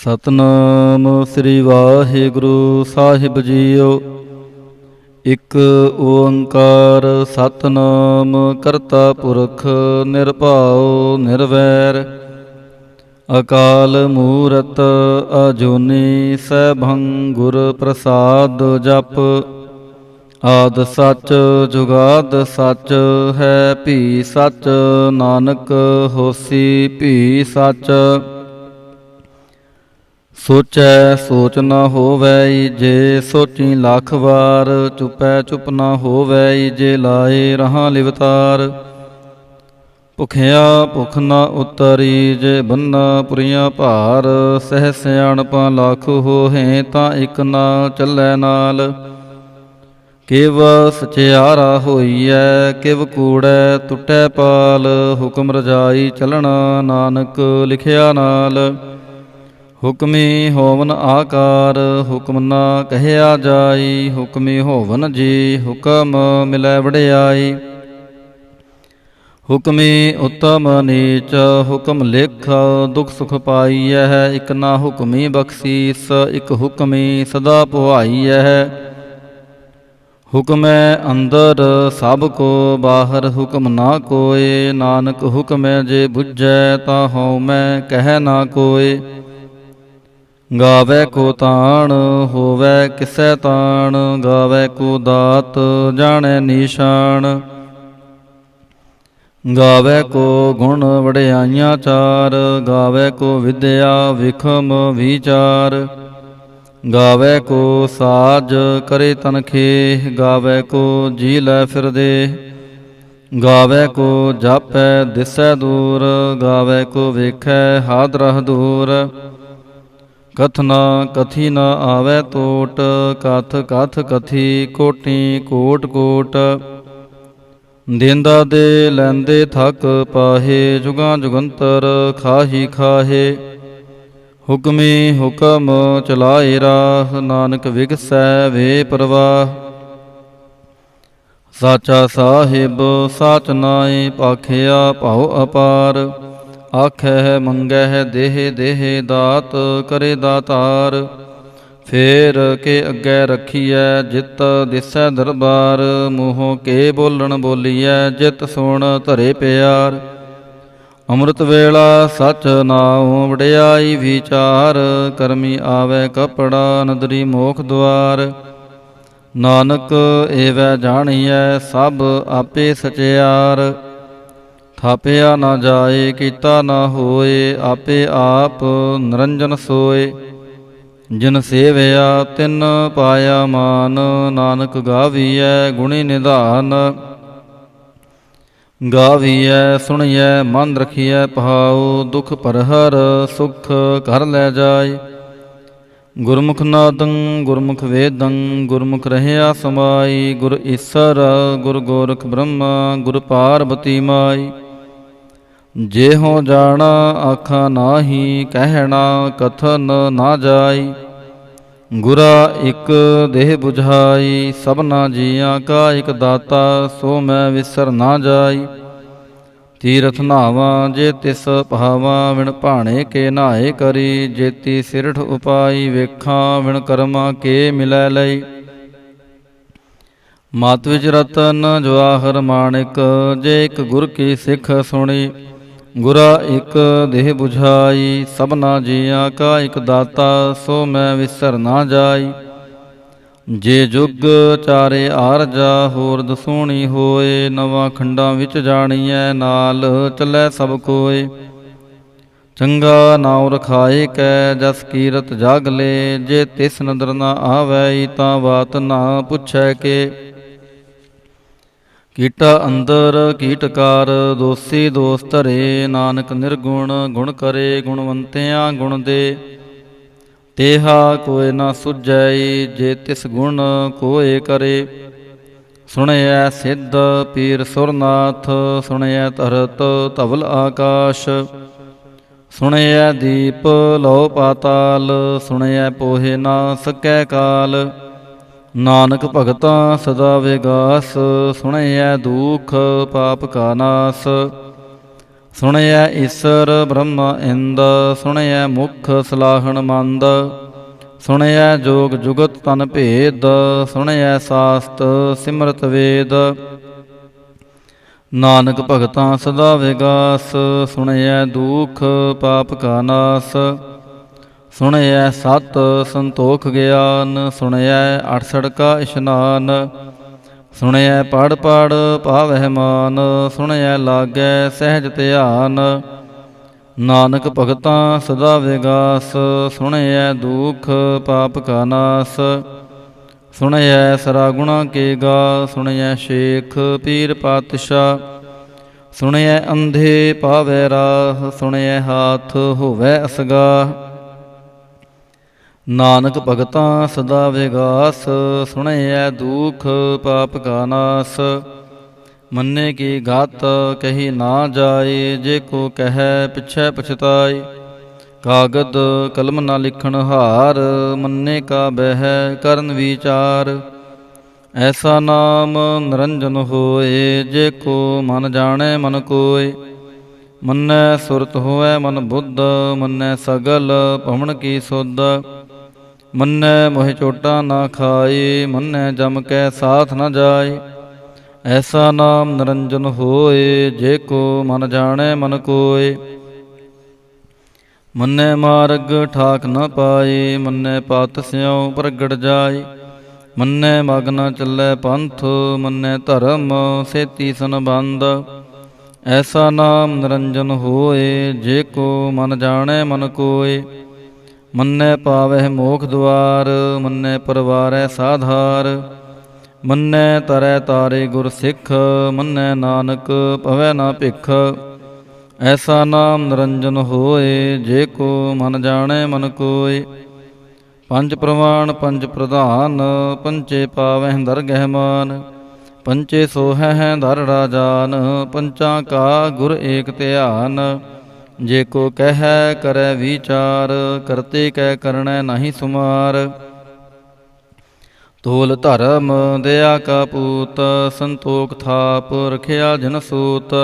ਸਤਨਾਮ ਸ੍ਰੀ ਵਾਹਿਗੁਰੂ ਸਾਹਿਬ JIO. ਇਕ ਓੰਕਾਰ ਸਤਨਾਮ ਕਰਤਾ ਪੁਰਖ ਨਿਰਭਉ ਨਿਰਵੈਰ। ਅਕਾਲ ਮੂਰਤ ਅਜੂਨੀ ਸੈਭੰ ਗੁਰ ਪ੍ਰਸਾਦ ਜਪ। ਆਦਿ ਸੱਚ ਜੁਗਾਦ ਸੱਚ ਹੈ ਭੀ ਸੱਚ। ਨਾਨਕ ਹੋਸੀ ਭੀ ਸੱਚ। ਸੋਚੈ ਸੋਚ ਨ ਹੋਵੈ ਜੇ ਸੋਚੀ ਲੱਖ ਵਾਰ। ਚੁਪੈ ਚੁਪ ਨ ਹੋਵੈ ਜੇ ਲਾਏ ਰਹਾ ਲਿਵਤਾਰ। ਭੁਖਿਆ ਭੁਖ ਨ ਉਤਰੀ ਜੇ ਬੰਨਾ ਪੁਰੀਆਂ ਭਾਰ। ਸਹਿ ਸਿਆਣਪਾਂ ਲੱਖ ਹੋਹੇ ਤਾਂ ਇਕ ਨਾ ਚੱਲੈ ਨਾਲ। ਕਿਵ ਸਚਿਆਰਾ ਹੋਈਐ ਕਿਵ ਕੂੜੈ ਟੁੱਟੈ ਪਾਲ। ਹੁਕਮ ਰਜਾਈ ਚਲਣਾ ਨਾਨਕ ਲਿਖਿਆ ਨਾਲ। ਹੁਕਮੀ ਹੋਵਨ ਆਕਾਰ ਹੁਕਮ ਨਾ ਕਹਿਆ ਜਾਈ। ਹੁਕਮੀ ਹੋਵਨ ਜੀ ਹੁਕਮ ਮਿਲੈ ਵਡਿਆਈ। ਹੁਕਮੀ ਉਤਮ ਨੀਚ ਹੁਕਮ ਲਿਖ ਦੁਖ ਸੁਖ ਪਾਈਐ। ਇਕ ਨਾ ਹੁਕਮੀ ਬਖਸ਼ੀਸ ਇਕ ਹੁਕਮੀ ਸਦਾ ਪੁਆਈਐ। ਹੁਕਮੈ ਅੰਦਰ ਸਭ ਕੋ ਬਾਹਰ ਹੁਕਮ ਨਾ ਕੋਇ। ਨਾਨਕ ਹੁਕਮੈ ਜੇ ਬੁਝੈ ਤਾਂ ਹਉਮੈ ਕਹਿ ਨਾ ਕੋਇ। ਗਾਵੈ ਕੋ ਤਾਣ ਹੋਵੈ ਕਿਸੈ ਤਾਣ। ਗਾਵੈ ਕੋ ਦਾਤ ਜਾਣੈ ਨੀਸ਼ਾਨ। ਗਾਵੈ ਕੋ ਗੁਣ ਵਡਿਆਈਆਂ ਚਾਰ। ਗਾਵੈ ਕੋ ਵਿਦਿਆ ਵਿਖਮ ਵਿਚਾਰ। ਗਾਵੈ ਕੋ ਸਾਜ ਕਰੇ ਤਨਖੇਹ। ਗਾਵੈ ਕੋ ਜੀ ਲੈ ਫਿਰਦੇ। ਗਾਵੈ ਕੋ ਜਾਪੈ ਦਿਸੈ ਦੂਰ। ਗਾਵੈ ਕੋ ਵੇਖੈ ਹਾਦਰਹ ਦੂਰ। ਕਥਨਾ ਕਥੀ ਨ ਆਵੈ ਤੋਟ। ਕਥ ਕਥ ਕਥੀ ਕੋਟੀ ਕੋਟ ਕੋਟ। ਦੇਂਦਾ ਦੇ ਲੈਂਦੇ ਥਕ ਪਾਹੇ। ਜੁਗਾਂ ਜੁਗੰਤਰ ਖਾਹੀ ਖਾਹੇ। ਹੁਕਮੀ ਹੁਕਮ ਚਲਾਏ ਰਾਹ। ਨਾਨਕ ਵਿਗਸੈ ਵੇ ਪ੍ਰਵਾਹ। ਸਾਚਾ ਸਾਹਿਬ ਸਾਚ ਨਾਏ ਭਾਖਿਆ ਭਉ ਅਪਾਰ। ਆਖੈ ਮੰਗਹਿ ਦੇਹ ਦੇਹ ਦਾਤ ਕਰੇ ਦਾਤਾਰ। ਫੇਰ ਕੇ ਅੱਗੇ ਰਖੀਐ ਜਿਤ ਦਿਸੈ ਦਰਬਾਰ। ਮੂੰਹੋਂ ਕੇ ਬੋਲਣ ਬੋਲੀਐ ਜਿਤ ਸੁਣ ਧਰੇ ਪਿਆਰ। ਅੰਮ੍ਰਿਤ ਵੇਲਾ ਸਚ ਨਾਉ ਵਡਿਆਈ ਵਿਚਾਰ। ਕਰਮੀ ਆਵੈ ਕਪੜਾ ਨਦਰੀ ਮੋਖ ਦੁਆਰ। ਨਾਨਕ ਏਵੈ ਜਾਣੀਐ ਸਭ ਆਪੇ ਸਚਿਆਰ। ਥਾਪਿਆ ਨਾ ਜਾਏ ਕੀਤਾ ਨਾ ਹੋਏ। ਆਪੇ ਆਪ ਨਿਰੰਜਨ ਸੋਏ। ਜਿਨ ਸੇਵਿਆ ਤਿਨ ਪਾਇਆ ਮਾਨ। ਨਾਨਕ ਗਾਵੀਐ ਗੁਣੀ ਨਿਧਾਨ। ਗਾਵੀਐ ਸੁਣੀਐ ਮਨ ਰਖੀਐ ਭਾਉ। ਦੁਖ ਪਰਹਰ ਸੁਖ ਘਰ ਲੈ ਜਾਏ। ਗੁਰਮੁਖ ਨਾਦੰ ਗੁਰਮੁਖ ਵੇਦੰ ਗੁਰਮੁਖ ਰਹਿਆ ਸਮਾਈ। ਗੁਰ ਈਸਰ ਗੁਰ ਗੋਰਖ ਬ੍ਰਹਮਾ ਗੁਰ ਪਾਰਬਤੀ ਮਾਈ। ਜਿਹੋ ਜਾਣਾ ਆਖਾਂ ਨਾਹੀ ਕਹਿਣਾ ਕਥਨ ਨਾ ਜਾਈ। ਗੁਰਾ ਇਕ ਦੇਹ ਬੁਝਾਈ ਸਭਨਾ ਜੀਆਂ ਕਾ ਇਕ ਦਾਤਾ। ਸੋ ਮੈਂ ਵਿਸਰ ਨਾ ਜਾਈ। ਤੀਰਥ ਨਾਵਾਂ ਜੇ ਤਿਸ ਭਾਵਾਂ। ਵਿਣ ਭਾਣੇ ਕੇ ਨਹਾਏ ਕਰੀ। ਜੇਤੀ ਸਿਰਠ ਉਪਾਈ ਵੇਖਾਂ। ਵਿਣ ਕਰਮਾਂ ਕੇ ਮਿਲੈ ਲਈ। ਮਤ ਵਿਚ ਰਤਨ ਜਵਾਹਰ ਮਾਣਿਕ। ਜੇ ਇਕ ਗੁਰ ਕੀ ਸਿੱਖ ਸੁਣੀ। ਗੁਰਾ ਇਕ ਦੇਹ ਬੁਝਾਈ ਸਭਨਾ ਜੀਆਂ ਕਾ ਇਕ ਦਾਤਾ। ਸੋ ਮੈਂ ਵਿਸਰ ਨਾ ਜਾਈ। ਜੇ ਜੁਗ ਚਾਰੇ ਆਰਜਾ ਹੋਰ ਦਸੂਣੀ ਹੋਏ। ਨਵਾਂ ਖੰਡਾਂ ਵਿੱਚ ਜਾਣੀਐ ਨਾਲ ਚੱਲੈ ਸਭ ਕੋਏ। ਚੰਗਾ ਨਾਉ ਰਖਾਏ ਕੈ ਜਸ ਕੀਰਤ ਜਾਗ ਲੇ। ਜੇ ਤਿਸ ਨਦਰ ਨਾ ਆਵੈ ਤਾਂ ਬਾਤ ਨਾ ਪੁੱਛੈ ਕੇ। ਕੀਟਾ ਅੰਦਰ ਕੀਟਕਾਰ ਦੋਸੀ ਦੋਸ ਧਰੇ। ਨਾਨਕ ਨਿਰਗੁਣ ਗੁਣ ਕਰੇ ਗੁਣਵੰਤਿਆਂ ਗੁਣ ਦੇ। ਤੇਹਾ ਕੋਇ ਨਾ ਸੁਝੈ ਜੇ ਤਿਸ ਗੁਣ ਕੋਇ ਕਰੇ। ਸੁਣਿਐ ਸਿੱਧ ਪੀਰ ਸੁਰਨਾਥ। ਸੁਣਿਐ ਧਰਤ ਧਵਲ ਆਕਾਸ਼। ਸੁਣਿਐ ਦੀਪ ਲਉ ਪਾਤਾਲ। ਸੁਣਿਐ ਪੋਹੇ ਨਾ ਸਕੈ ਕਾਲ। ਨਾਨਕ ਭਗਤਾਂ ਸਦਾ ਵਿਗਾਸ। ਸੁਣਿਐ ਦੁਖ ਪਾਪ ਕਾ ਨਾਸ। ਸੁਣਿਐ ਈਸਰ ਬ੍ਰਹਮ ਇੰਦ, ਸੁਣਿਐ ਮੁਖ ਸਲਾਹਣ ਮੰਦ, ਸੁਣਿਐ ਜੋਗ ਜੁਗਤ ਤਨ ਭੇਦ, ਸੁਣਿਐ ਸਾਸਤ ਸਿਮਰਤ ਵੇਦ। ਨਾਨਕ ਭਗਤਾਂ ਸਦਾ ਵਿਗਾਸ, ਸੁਣਿਐ ਦੁਖ ਪਾਪ ਕਾ ਨਾਸ, ਸੁਣਿਐ ਸਤ ਸੰਤੋਖ ਗਿਆਨ, ਸੁਣਿਐ ਅਠਸਠ ਕਾ ਇਸ਼ਨਾਨ, ਸੁਣਿਐ ਪੜ ਪੜ ਭਾਵਹਿ ਮਾਨ, ਸੁਣਿਐ ਲਾਗੈ ਸਹਿਜ ਧਿਆਨ। ਨਾਨਕ ਭਗਤਾਂ ਸਦਾ ਵਿਗਾਸ, ਸੁਣਿਐ ਦੁਖ ਪਾਪ ਕਾ ਨਾਸ, ਸੁਣਿਐ ਸਰਾਗੁਣਾ ਕੇ ਗਾ, ਸੁਣਿਐ ਸ਼ੇਖ ਪੀਰ ਪਾਤਸ਼ਾਹ, ਸੁਣਿਐ ਅੰਧੇ ਪਾਵੈ ਰਾਹ, ਸੁਣਿਐ ਹਾਥ ਹੋਵੈ ਅਸਗਾਹ। ਨਾਨਕ ਭਗਤਾਂ ਸਦਾ ਵਿਗਾਸ, ਸੁਣਿਐ ਦੁਖ ਪਾਪ ਕਾ ਨਾਸ, ਮੰਨੇ ਕੀ ਗਤ ਕਹੀ ਨਾ ਜਾਏ, ਜੇ ਕੋ ਕਹੈ ਪਿਛੈ ਪਛਤਾਏ। ਕਾਗਦ ਕਲਮ ਨਾ ਲਿਖਣ ਹਾਰ, ਮੰਨੇ ਕਾ ਬਹਿ ਕਰਨ ਵਿਚਾਰ। ਐਸਾ ਨਾਮ ਨਿਰੰਜਨ ਹੋਏ, ਜੇ ਕੋ ਮਨ ਜਾਣੈ ਮਨ ਕੋਇ। ਮੰਨੈ ਸੁਰਤ ਹੋਵੈ ਮਨ ਬੁੱਧ, ਮੰਨੈ ਸਗਲ ਭਵਨ ਕੀ ਸੁਧ। ਮੰਨੈ ਮੋਹਿ ਚੋਟਾ ਨਾ ਖਾਏ, ਮੰਨੈ ਜਮ ਕੈ ਸਾਥ ਨ ਜਾਏ। ਐਸਾ ਨਾਮ ਨਿਰੰਜਨ ਹੋਏ, ਜੇ ਕੋ ਮਨ ਜਾਣੈ ਮਨ ਕੋਇ। ਮੰਨੈ ਮਾਰਗ ਠਾਕ ਨ ਪਾਏ, ਮੰਨੈ ਪਤ ਸਿਉ ਪ੍ਰਗਟ ਜਾਏ। ਮੰਨੈ ਮਗ ਨ ਚੱਲੈ ਪੰਥ, ਮੰਨੈ ਧਰਮ ਸੇਤੀ ਸੰਬੰਧ। ਐਸਾ ਨਾਮ ਨਿਰੰਜਨ ਹੋਏ, ਜੇ ਕੋ ਮਨ ਜਾਣੈ ਮਨ ਕੋਇ। ਮੰਨੈ ਪਾਵਹਿ ਮੋਖ ਦੁਆਰ, ਮੰਨੈ ਪਰਵਾਰੈ ਸਾਧਾਰ। ਮੰਨੈ ਤਰੈ ਤਾਰੇ ਗੁਰ ਸਿੱਖ, ਮੰਨੈ ਨਾਨਕ ਪਵੈ ਨਾ ਭਿਖ। ਐਸਾ ਨਾਮ ਨਿਰੰਜਨ ਹੋਏ, ਜੇ ਕੋ ਮਨ ਜਾਣੈ ਮਨ ਕੋਇ। ਪੰਜ ਪ੍ਰਮਾਣ ਪੰਜ ਪ੍ਰਧਾਨ, ਪੰਚੇ ਪਾਵਹਿ ਦਰਗਹਿ ਮਾਨ। ਪੰਚੇ ਸੋਹਹਿ ਦਰ ਰਾਜਾਨ, ਪੰਚਾਂ ਕਾ ਗੁਰ ਏਕ ਧਿਆਨ। ਜੇ ਕੋ ਕਹਿ ਕਰੈ ਵਿਚਾਰ, ਕਰਤੇ ਕੈ ਕਰਣੈ ਨਾਹੀ ਸੁਮਾਰ। ਤੋਲ ਧਰਮ ਦਇਆ ਕਾ ਪੂਤ, ਸੰਤੋਖ ਥਾਪ ਰਖਿਆ ਜਨ ਸੂਤ।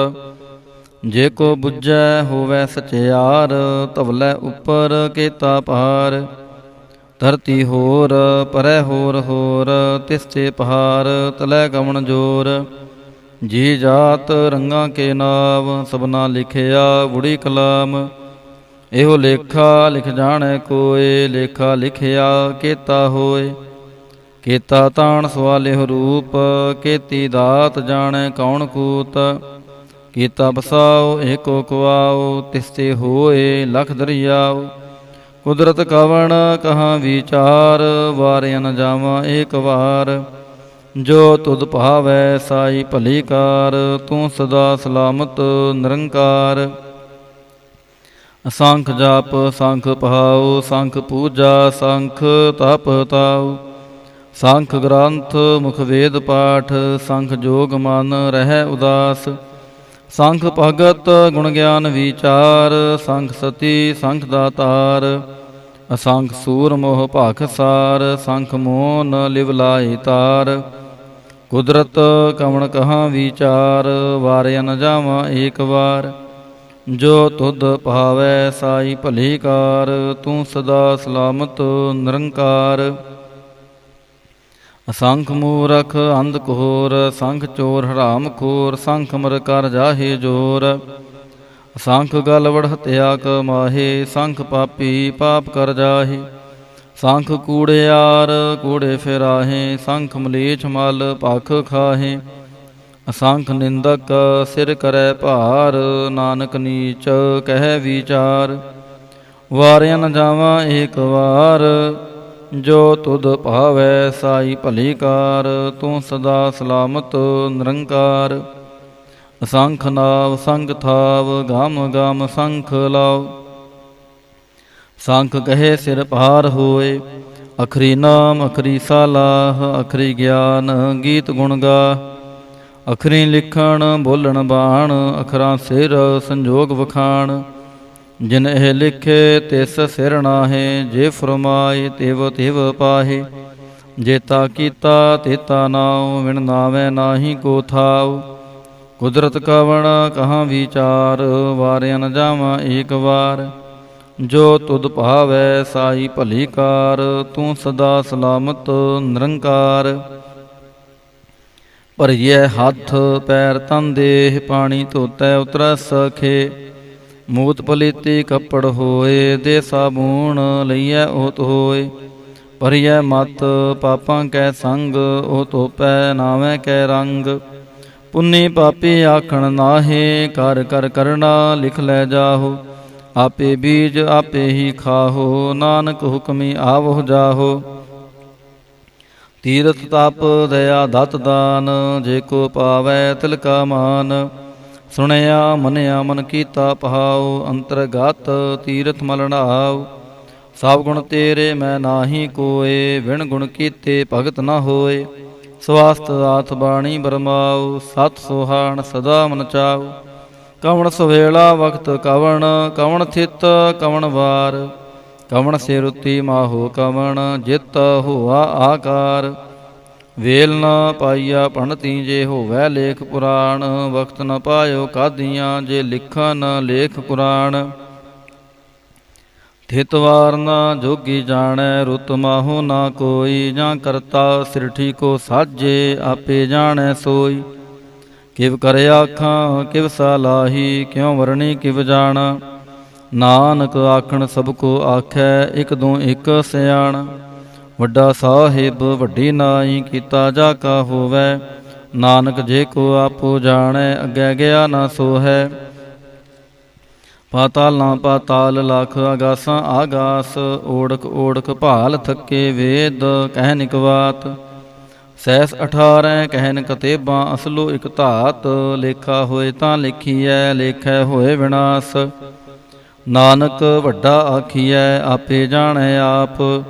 ਜੇ ਕੋ ਬੁੱਝੈ ਹੋਵੈ ਸਚਿਆਰ, ਧਵਲੇ ਉੱਪਰ ਕੇਤਾ ਪਾਰ। ਧਰਤੀ ਹੋਰ ਪਰੈ ਹੋਰ ਹੋਰ, ਤਿਸ ਤੇ ਪਹਾੜ ਤਲੈ ਗਮਨ ਜੋਰ। ਜੀ ਜਾਤ ਰੰਗਾਂ ਕੇ ਨਾਮ, ਸਭਨਾ ਲਿਖਿਆ ਬੁੜੀ ਕਲਾਮ। ਇਹੋ ਲੇਖਾ ਲਿਖ ਜਾਣੈ ਕੋਇ, ਲੇਖਾ ਲਿਖਿਆ ਕੇਤਾ ਹੋਏ। ਕੇਤਾ ਤਾਣ ਸਵਾਲਿਹੁ ਰੂਪ, ਕੇਤੀ ਦਾਤ ਜਾਣੈ ਕੌਣ ਕੂਤ। ਕੀਤਾ ਬਸਾਓ ਏਕੋ ਕੁਆਓ, ਤਿਸ ਤੇ ਹੋਏ ਲਖ ਦਰਿਆਓ। ਕੁਦਰਤ ਕਵਣ ਕਹਾਂ ਵਿਚਾਰ, ਵਾਰਿਆ ਨ ਜਾਵਾਂ ਏਕ ਵਾਰ। ਜੋ ਤੁਧ ਭਾਵੈ ਸਾਈ ਭਲੀ ਕਾਰ, ਤੂੰ ਸਦਾ ਸਲਾਮਤ ਨਿਰੰਕਾਰ। ਅਸੰਖ ਜਾਪ ਸੰਖ ਪਹਾਉ, ਸੰਖ ਪੂਜਾ ਸੰਖ ਤਪ ਤਾਉ। ਸੰਖ ਗ੍ਰੰਥ ਮੁਖ ਵੇਦ ਪਾਠ, ਸੰਖ ਜੋਗ ਮਨ ਰਹਿ ਉਦਾਸ। ਸੰਖ ਭਗਤ ਗੁਣ ਗਿਆਨ ਵਿਚਾਰ, ਸੰਖ ਸਤੀ ਸੰਖ ਦਾਤਾਰ। ਅਸੰਖ ਸੂਰ ਮੋਹ ਭਾਖ ਸਾਰ, ਸੰਖ ਮੋਨ ਲਿਵ ਲਾਈ ਤਾਰ। ਕੁਦਰਤ ਕਵਣ ਕਹਾਂ ਵਿਚਾਰ, ਵਾਰਿਆ ਨ ਜਾਵਾਂ ਏਕ ਵਾਰ। ਜੋ ਤੁਧ ਭਾਵੈ ਸਾਈ ਭਲੀ ਕਾਰ, ਤੂੰ ਸਦਾ ਸਲਾਮਤ ਨਿਰੰਕਾਰ। ਅਸੰਖ ਮੂਰਖ ਅੰਧ ਘੋਰ, ਸੰਖ ਚੋਰ ਹਰਾਮ ਖੋਰ। ਸੰਖ ਮਰ ਕਰ ਜਾਹੇ ਜੋਰ, ਸੰਖ ਗਲ ਵੜ ਹਤਿਆ ਕਮਾਹੇ। ਸੰਖ ਪਾਪੀ ਪਾਪ ਕਰ ਜਾਹੇ, ਸੰਖ ਕੂੜਿਆਰ ਕੂੜੇ ਫਿਰਾਹੇ। ਸੰਖ ਮਲੇਛ ਮਲ ਭਖ ਖਾਹੇ, ਅਸੰਖ ਨਿੰਦਕ ਸਿਰ ਕਰੈ ਭਾਰ। ਨਾਨਕ ਨੀਚ ਕਹਿ ਵਿਚਾਰ, ਵਾਰਿਆ ਨ ਜਾਵਾਂ ਏਕ ਵਾਰ। ਜੋ ਤੁਧ ਭਾਵੈ ਸਾਈ ਭਲੀ ਕਾਰ, ਤੂੰ ਸਦਾ ਸਲਾਮਤ ਨਿਰੰਕਾਰ। ਅਸੰਖ ਨਾਵ ਸੰਗ ਥਾਵ, ਗਮ ਗਮ ਸੰਖ ਲਾਓ। ਸੰਖ ਕਹੇ ਸਿਰ ਭਾਰ ਹੋਏ, ਅਖਰੀ ਨਾਮ ਅਖਰੀ ਸਾਲਾਹ। ਅਖਰੀ ਗਿਆਨ ਗੀਤ ਗੁਣ ਗਾ, ਅਖਰੀ ਲਿਖਣ ਬੋਲਣ ਬਾਣ। ਅਖਰਾਂ ਸਿਰ ਸੰਜੋਗ ਵਖਾਣ, ਜਿਨ ਇਹ ਲਿਖੇ ਤਿਸ ਸਿਰ ਨਾਹੇ। ਜੇ ਫਰਮਾਏ ਤਿਵ ਤਿਵ ਪਾਹੇ, ਜੇਤਾ ਕੀਤਾ ਤੇਤਾ ਨਾਉ। ਵਿਣ ਨਾਵੈ ਨਾਹੀ ਕੋ ਥਾਉ, ਕੁਦਰਤ ਕਵਣ ਕਹਾਂ ਵਿਚਾਰ, ਵਾਰਿਆ ਨ ਜਾਵਾਂ ਏਕ ਵਾਰ। ਜੋ ਤੁਧ ਭਾਵੈ ਸਾਈ ਭਲੀ ਕਾਰ, ਤੂੰ ਸਦਾ ਸਲਾਮਤ ਨਿਰੰਕਾਰ। ਭਰੀਐ ਹੱਥ ਪੈਰ ਤਨ ਦੇਹ, ਪਾਣੀ ਧੋਤੈ ਉਤਰੈ ਸਖੇ। ਮੂਤ ਪਲੀਤੀ ਕੱਪੜ ਹੋਏ, ਦੇ ਸਾਬੂਣ ਲਈਐ ਓਤ ਹੋਏ। ਭਰੀਐ ਮਤ ਪਾਪਾਂ ਕੈ ਸੰਗ, ਉਹ ਧੋਪੈ ਨਾਵੇਂ ਕੈ ਰੰਗ। ਪੁੰਨੀ ਪਾਪੀ ਆਖਣ ਨਾਹੇ, ਕਰ ਕਰ ਕਰਣਾ ਲਿਖ ਲੈ ਜਾਹੋ। ਆਪੇ ਬੀਜ ਆਪੇ ਹੀ ਖਾਹੋ, ਨਾਨਕ ਹੁਕਮੀ ਆਵਹੁ ਜਾਹੋ। ਤੀਰਥ ਤਪ ਦਇਆ ਦਤ ਦਾਨ, ਜੇ ਕੋ ਪਾਵੈ ਤਿਲ ਕਾ ਮਾਨ। ਸੁਣਿਆ ਮੰਨਿਆ ਮਨ ਕੀਤਾ ਪਹਾਉ, ਅੰਤਰਗਤ ਤੀਰਥ ਮਲ ਨਹਾਉ। ਸਭ ਗੁਣ ਤੇਰੇ ਮੈਂ ਨਾਹੀ ਕੋਏ, ਵਿਣ ਗੁਣ ਕੀਤੇ ਭਗਤ ਨ ਹੋਏ। ਸਵਾਸਤ ਆਥ ਬਾਣੀ ਬਰਮਾਉ, ਸਤ ਸੁਹਾਣ ਸਦਾ ਮਨ ਚਾਉ। ਕਵਣ ਸਵੇਲਾ ਵਕਤ ਕਵਣ, ਕਵਣ ਥਿਤ ਕਵਣ ਵਾਰ। ਕਵਣ ਸੇ ਰੁੱਤੀ ਮਾਹੋ ਕਵਣ, ਜਿਤ ਹੋਆ ਆਕਾਰ। ਵੇਲ ਨ ਪਾਈਆ ਪੰਡਤੀ, ਜੇ ਹੋਵੈ ਲੇਖ ਪੁਰਾਣ। ਵਕਤ ਨ ਪਾਇਓ ਕਾਦੀਆਂ, ਜੇ ਲਿਖਨ ਲੇਖ ਕੁਰਾਨ। ਥਿਤ ਵਾਰ ਨ ਜੋਗੀ ਜਾਣੈ, ਰੁੱਤ ਮਾਹੋ ਨਾ ਕੋਈ। ਜਾਂ ਕਰਤਾ ਸਿਰਠੀ ਕੋ ਸਾਜੇ, ਆਪੇ ਜਾਣੈ ਸੋਈ। ਕਿਵ ਕਰ ਆਖਾਂ ਕਿਵ ਸਲਾਹੀ, ਕਿਉ ਵਰਣੀ ਕਿਵ ਜਾਣਾ। ਨਾਨਕ ਆਖਣ ਸਭ ਕੋ ਆਖੈ, ਇਕ ਦੋ ਇਕ ਸਿਆਣ। ਵੱਡਾ ਸਾਹਿਬ ਵੱਡੀ ਨਾਈ, ਕੀਤਾ ਜਾ ਕਾ ਹੋਵੈ। ਨਾਨਕ ਜੇ ਕੋ ਆਪੋ ਜਾਣੈ, ਅੱਗੇ ਗਿਆ ਨਾ ਸੋ ਹੈ। ਪਾਤਾਲਾਂ ਪਾਤਾਲ ਲਖ, ਆਗਾਸਾਂ ਆਗਾਸ। ਓੜਕ ਓੜਕ ਭਾਲ ਥੱਕੇ, ਵੇਦ ਕਹਿਨ ਇਕ ਬਾਤ। ਸੈਸ 18 ਕਹਿਨ ਕਤੇਬਾਂ, ਅਸਲੋ ਇਕ ਧਾਤ। ਲੇਖਾ ਹੋਏ ਤਾਂ ਲਿਖੀਐ, ਲੇਖੈ ਹੋਏ ਵਿਨਾਸ਼। ਨਾਨਕ ਵੱਡਾ ਆਖੀਐ, ਆਪੇ ਜਾਣੈ ਆਪ।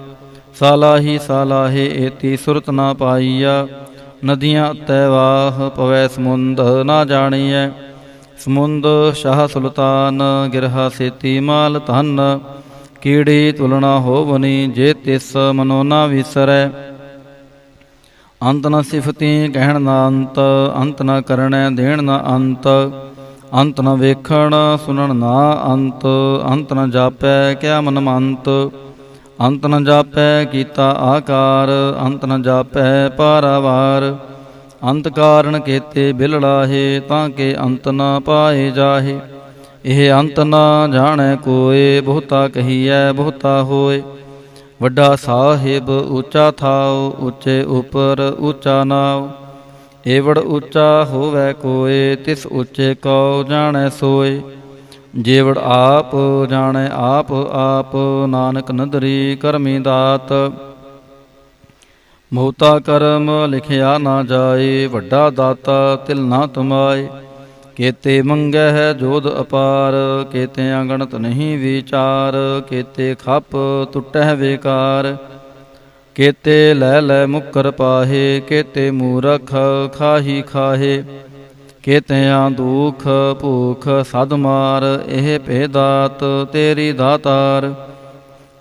ਸਾਲਾਹੀ ਸਾਲਾਹੇ ਏਤੀ ਸੁਰਤ ਨਾ ਪਾਈਆ। ਨਦੀਆਂ ਤੈ ਵਾਹ ਪਵੈ ਸਮੁੰਦ ਨਾ ਜਾਣੀਐ। ਸਮੁੰਦ ਸ਼ਾਹ ਸੁਲਤਾਨ, ਗਿਰਹਾ ਸੇਤੀ ਮਾਲ ਧਨ। ਕੀੜੀ ਤੁਲਨਾ ਹੋਵਨੀ, ਜੇ ਤਿਸ ਮਨੋ ਨਾ ਵਿਸਰੈ। ਅੰਤ ਨ ਸਿਫਤੀ ਕਹਿਣ ਨਾ ਅੰਤ, ਅੰਤ ਨ ਕਰਣੈ ਦੇਣ ਨਾ ਅੰਤ। ਅੰਤ ਨ ਵੇਖਣ ਸੁਣਨ ਨਾ ਅੰਤ, ਅੰਤ ਨ ਜਾਪੈ ਕਿਆ ਮਨ ਮੰਤ। ਅੰਤ ਨ ਜਾਪੈ ਕੀਤਾ ਆਕਾਰ, ਅੰਤ ਨ ਜਾਪੈ ਪਾਰਾਵਾਰ। ਅੰਤ ਕਾਰਨ ਕੇਤੇ ਬਿਲੜਾਹੇ, ਤਾਂ ਕੇ ਅੰਤ ਨ ਪਾਏ ਜਾਹੇ। ਇਹ ਅੰਤ ਨ ਜਾਣੈ ਕੋਏ, ਬਹੁਤਾ ਕਹੀਐ ਬਹੁਤਾ ਹੋਏ। ਵੱਡਾ ਸਾਹਿਬ ਉੱਚਾ ਥਾਉ, ਉੱਚੇ ਉਪਰ ਉੱਚਾ ਨਾਉ। ਏਵੜ ਉੱਚਾ ਹੋਵੈ ਕੋਏ, ਤਿਸ ਉੱਚੇ ਕਉ ਜਾਣੈ ਸੋਏ। ਜੇਵੜ ਆਪ ਜਾਣੈ ਆਪ ਆਪ, ਨਾਨਕ ਨਦਰੀ ਕਰਮੀ ਦਾਤ। ਬਹੁਤਾ ਕਰਮ ਲਿਖਿਆ ਨਾ ਜਾਏ, ਵੱਡਾ ਦਾਤਾ ਤਿਲ ਨਾ ਤੁਮਾਏ। ਕੇਤੇ ਮੰਗੈ ਹੈ ਜੋਧ ਅਪਾਰ, ਕੇਤੇ ਅਗਣਤ ਨਹੀਂ ਵਿਚਾਰ। ਕੇਤੇ ਖੱਪ ਟੁੱਟਹਿ ਬੇਕਾਰ, ਕੇਤੇ ਲੈ ਲੈ ਮੁੱਕਰ ਪਾਹੇ। ਕੇਤੇ ਮੂਰਖ ਖਾਹੀ ਖਾਹੇ, ਕੇਤਿਆਂ ਦੁਖ ਭੂਖ ਸਦ ਮਾਰ। ਇਹ ਭੇਦਾਤ ਤੇਰੀ ਦਾਤਾਰ।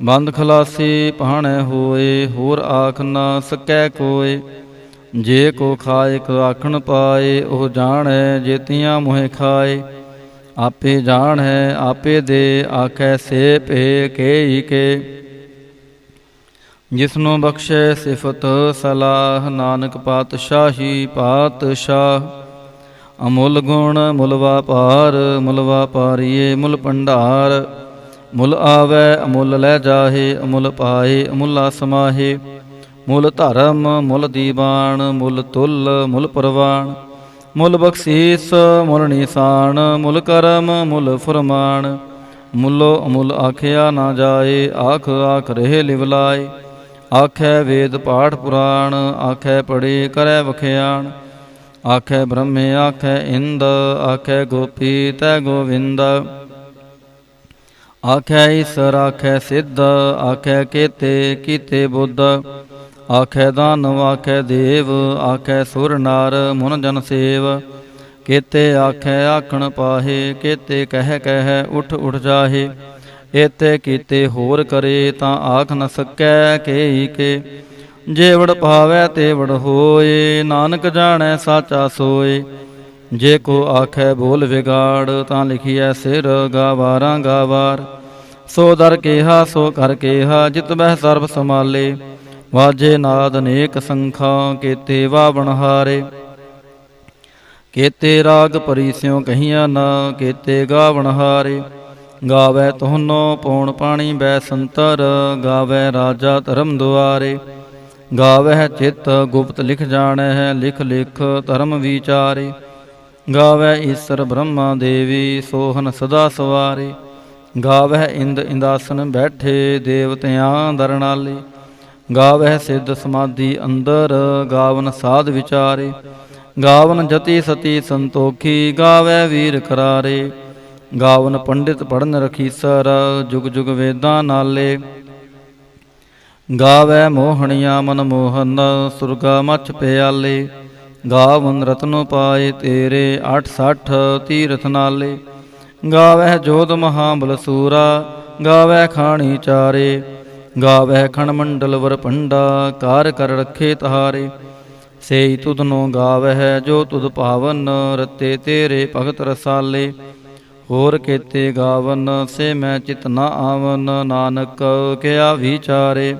ਬੰਦ ਖਲਾਸੀ ਭਾਣੈ ਹੋਏ, ਹੋਰ ਆਖ ਨਾ ਸਕੈ ਕੋਏ। ਜੇ ਕੋ ਖਾਇਕ ਆਖਣ ਪਾਏ, ਉਹ ਜਾਣੈ ਜੇਤੀਆਂ ਮੋਹਿ ਖਾਏ। ਆਪੇ ਜਾਣੈ ਆਪੇ ਦੇ, ਆਖੈ ਸੇ ਭੇ ਕੇ ਕੇ। ਜਿਸਨੂੰ ਬਖਸ਼ੈ ਸਿਫਤ ਸਲਾਹ, ਨਾਨਕ ਪਾਤਸ਼ਾਹੀ ਪਾਤਸ਼ਾਹ। ਅਮੁੱਲ ਗੁਣ ਮੁੱਲ ਵਾਪਾਰ, ਮੁੱਲ ਵਾਪਾਰੀਏ ਮੁੱਲ ਭੰਡਾਰ। ਮੁੱਲ ਆਵੈ ਅਮੁੱਲ ਲੈ ਜਾਹੇ, ਅਮੁੱਲ ਪਾਏ ਅਮੁੱਲਾ ਸਮਾਹੇ। ਮੁੱਲ ਧਰਮ ਮੁੱਲ ਦੀਵਾਨ, ਮੁੱਲ ਤੁਲ ਮੁੱਲ ਪ੍ਰਵਾਨ। ਮੁੱਲ ਬਖਸ਼ੀਸ ਮੁੱਲ ਨਿਸ਼ਾਨ, ਮੁੱਲ ਕਰਮ ਮੁੱਲ ਫੁਰਮਾਨ। ਮੁੱਲੋ ਅਮੁੱਲ ਆਖਿਆ ਨਾ ਜਾਏ, ਆਖ ਆਖ ਰਹੇ ਲਿਵਲਾਏ। ਆਖੈ ਵੇਦ ਪਾਠ ਪੁਰਾਣ, ਆਖੈ ਪੜ੍ਹੇ ਕਰੈ ਵਖਿਆਣ। ਆਖੈ ਬ੍ਰਹਮੇ ਆਖੈ ਇੰਦ, ਆਖੈ ਗੋਪੀ ਤੈ ਗੋਵਿੰਦ। ਆਖੈ ਈਸਰ ਆਖੈ ਸਿੱਧ, ਆਖੈ ਕੇਤੇ ਕੀਤੇ ਬੁੱਧ। ਆਖੈ ਦਾਨਵ ਆਖੈ ਦੇਵ, ਆਖੈ ਸੁਰ ਨਾਰ ਮੁਨ ਜਨ ਸੇਵ। ਕੇਤੇ ਆਖੈ ਆਖਣ ਪਾਹੇ, ਕੇਤੇ ਕਹਿ ਕਹਿ ਉਠ ਉਠ ਜਾਹੇ। ਏਤੇ ਕੀਤੇ ਹੋਰ ਕਰੇ, ਤਾਂ ਆਖ ਨ ਸਕੈ ਕੇ ਕੇ। ਜੇ ਵੜ ਭਾਵੈ ਤੇ ਵੜ ਹੋਏ, ਨਾਨਕ ਜਾਣੈ ਸਾਚਾ ਸੋਏ। ਜੇ ਕੋ ਆਖੈ ਬੋਲ ਵਿਗਾੜ, ਤਾਂ ਲਿਖੀਐ ਸਿਰ ਗਾਵਾਰਾਂ ਗਾਵਾਰ। ਸੋ ਦਰ ਕੇਹਾ ਸੋ ਕਰ ਕੇਹਾ, ਜਿਤ ਬਹਿ ਸਰਬ ਸਮਾਲੇ। ਵਾਜੇ ਨਾਦ ਅਨੇਕ ਸੰਖਾਂ, ਕੇਤੇ ਵਾਵਣਹਾਰੇ। ਕੇਤੇ ਰਾਗ ਪਰੀ ਸਿਉ ਕਹੀਆਂ ਨਾ, ਕੇਤੇ ਗਾਵਣਹਾਰੇ। ਗਾਵੈ ਤੁਹਾਨੋ ਪੌਣ ਪਾਣੀ ਬੈ ਸੰਤਰ, ਗਾਵੈ ਰਾਜਾ ਧਰਮ ਦੁਆਰੇ। ਗਾਵਹਿ ਚਿਤ ਗੁਪਤ ਲਿਖ ਜਾਣੈ, ਲਿਖ ਲਿਖ ਧਰਮ ਵਿਚਾਰੇ। ਗਾਵੈ ਈਸਰ ਬ੍ਰਹਮਾ ਦੇਵੀ, ਸੋਹਨ ਸਦਾ ਸਵਾਰੇ। ਗਾਵਹਿ ਇੰਦ ਇੰਦਾਸਨ ਬੈਠੇ, ਦੇਵਤਿਆਂ ਦਰਨਾਲੇ। ਗਾਵਹਿ ਸਿੱਧ ਸਮਾਧੀ ਅੰਦਰ, ਗਾਵਨ ਸਾਧ ਵਿਚਾਰੇ। ਗਾਵਨ ਜਤੀ ਸਤੀ ਸੰਤੋਖੀ, ਗਾਵੈ ਵੀਰ ਕਰਾਰੇ। ਗਾਵਨ ਪੰਡਿਤ ਪੜਨ ਰਖੀਸਰ, ਜੁਗ ਜੁਗ ਵੇਦਾਂ ਨਾਲੇ। ਗਾਵੈ ਮੋਹਣੀਆਂ ਮਨ ਮੋਹਨ, ਸੁਰਗਾ ਮੱਛ ਪਿਆਲੇ। ਗਾਵਨ ਰਤਨੋ ਪਾਏ ਤੇਰੇ, 68 ਤੀਰਥ ਨਾਲੇ। ਗਾਵਹਿ ਜੋਧ ਮਹਾਬਲ ਸੂਰਾ, ਗਾਵੈ ਖਾਣੀ ਚਾਰੇ। ਗਾਵਹਿ ਖਣ ਮੰਡਲ ਵਰ ਪੰਡਾ, ਕਾਰ ਕਰ ਰੱਖੇ ਤਹਾਰੇ। ਸੇਈ ਤੁਧਨੋ ਗਾਵਹਿ ਜੋ ਤੁਧ ਭਾਵਨ, ਰਤੇ ਤੇਰੇ ਭਗਤ ਰਸਾਲੇ। ਹੋਰ ਕੇਤੇ ਗਾਵਨ ਸੇ ਮੈਂ ਚਿਤ ਨ ਆਵਨ, ਨਾਨਕ ਕਿਆ ਵਿਚਾਰੇ।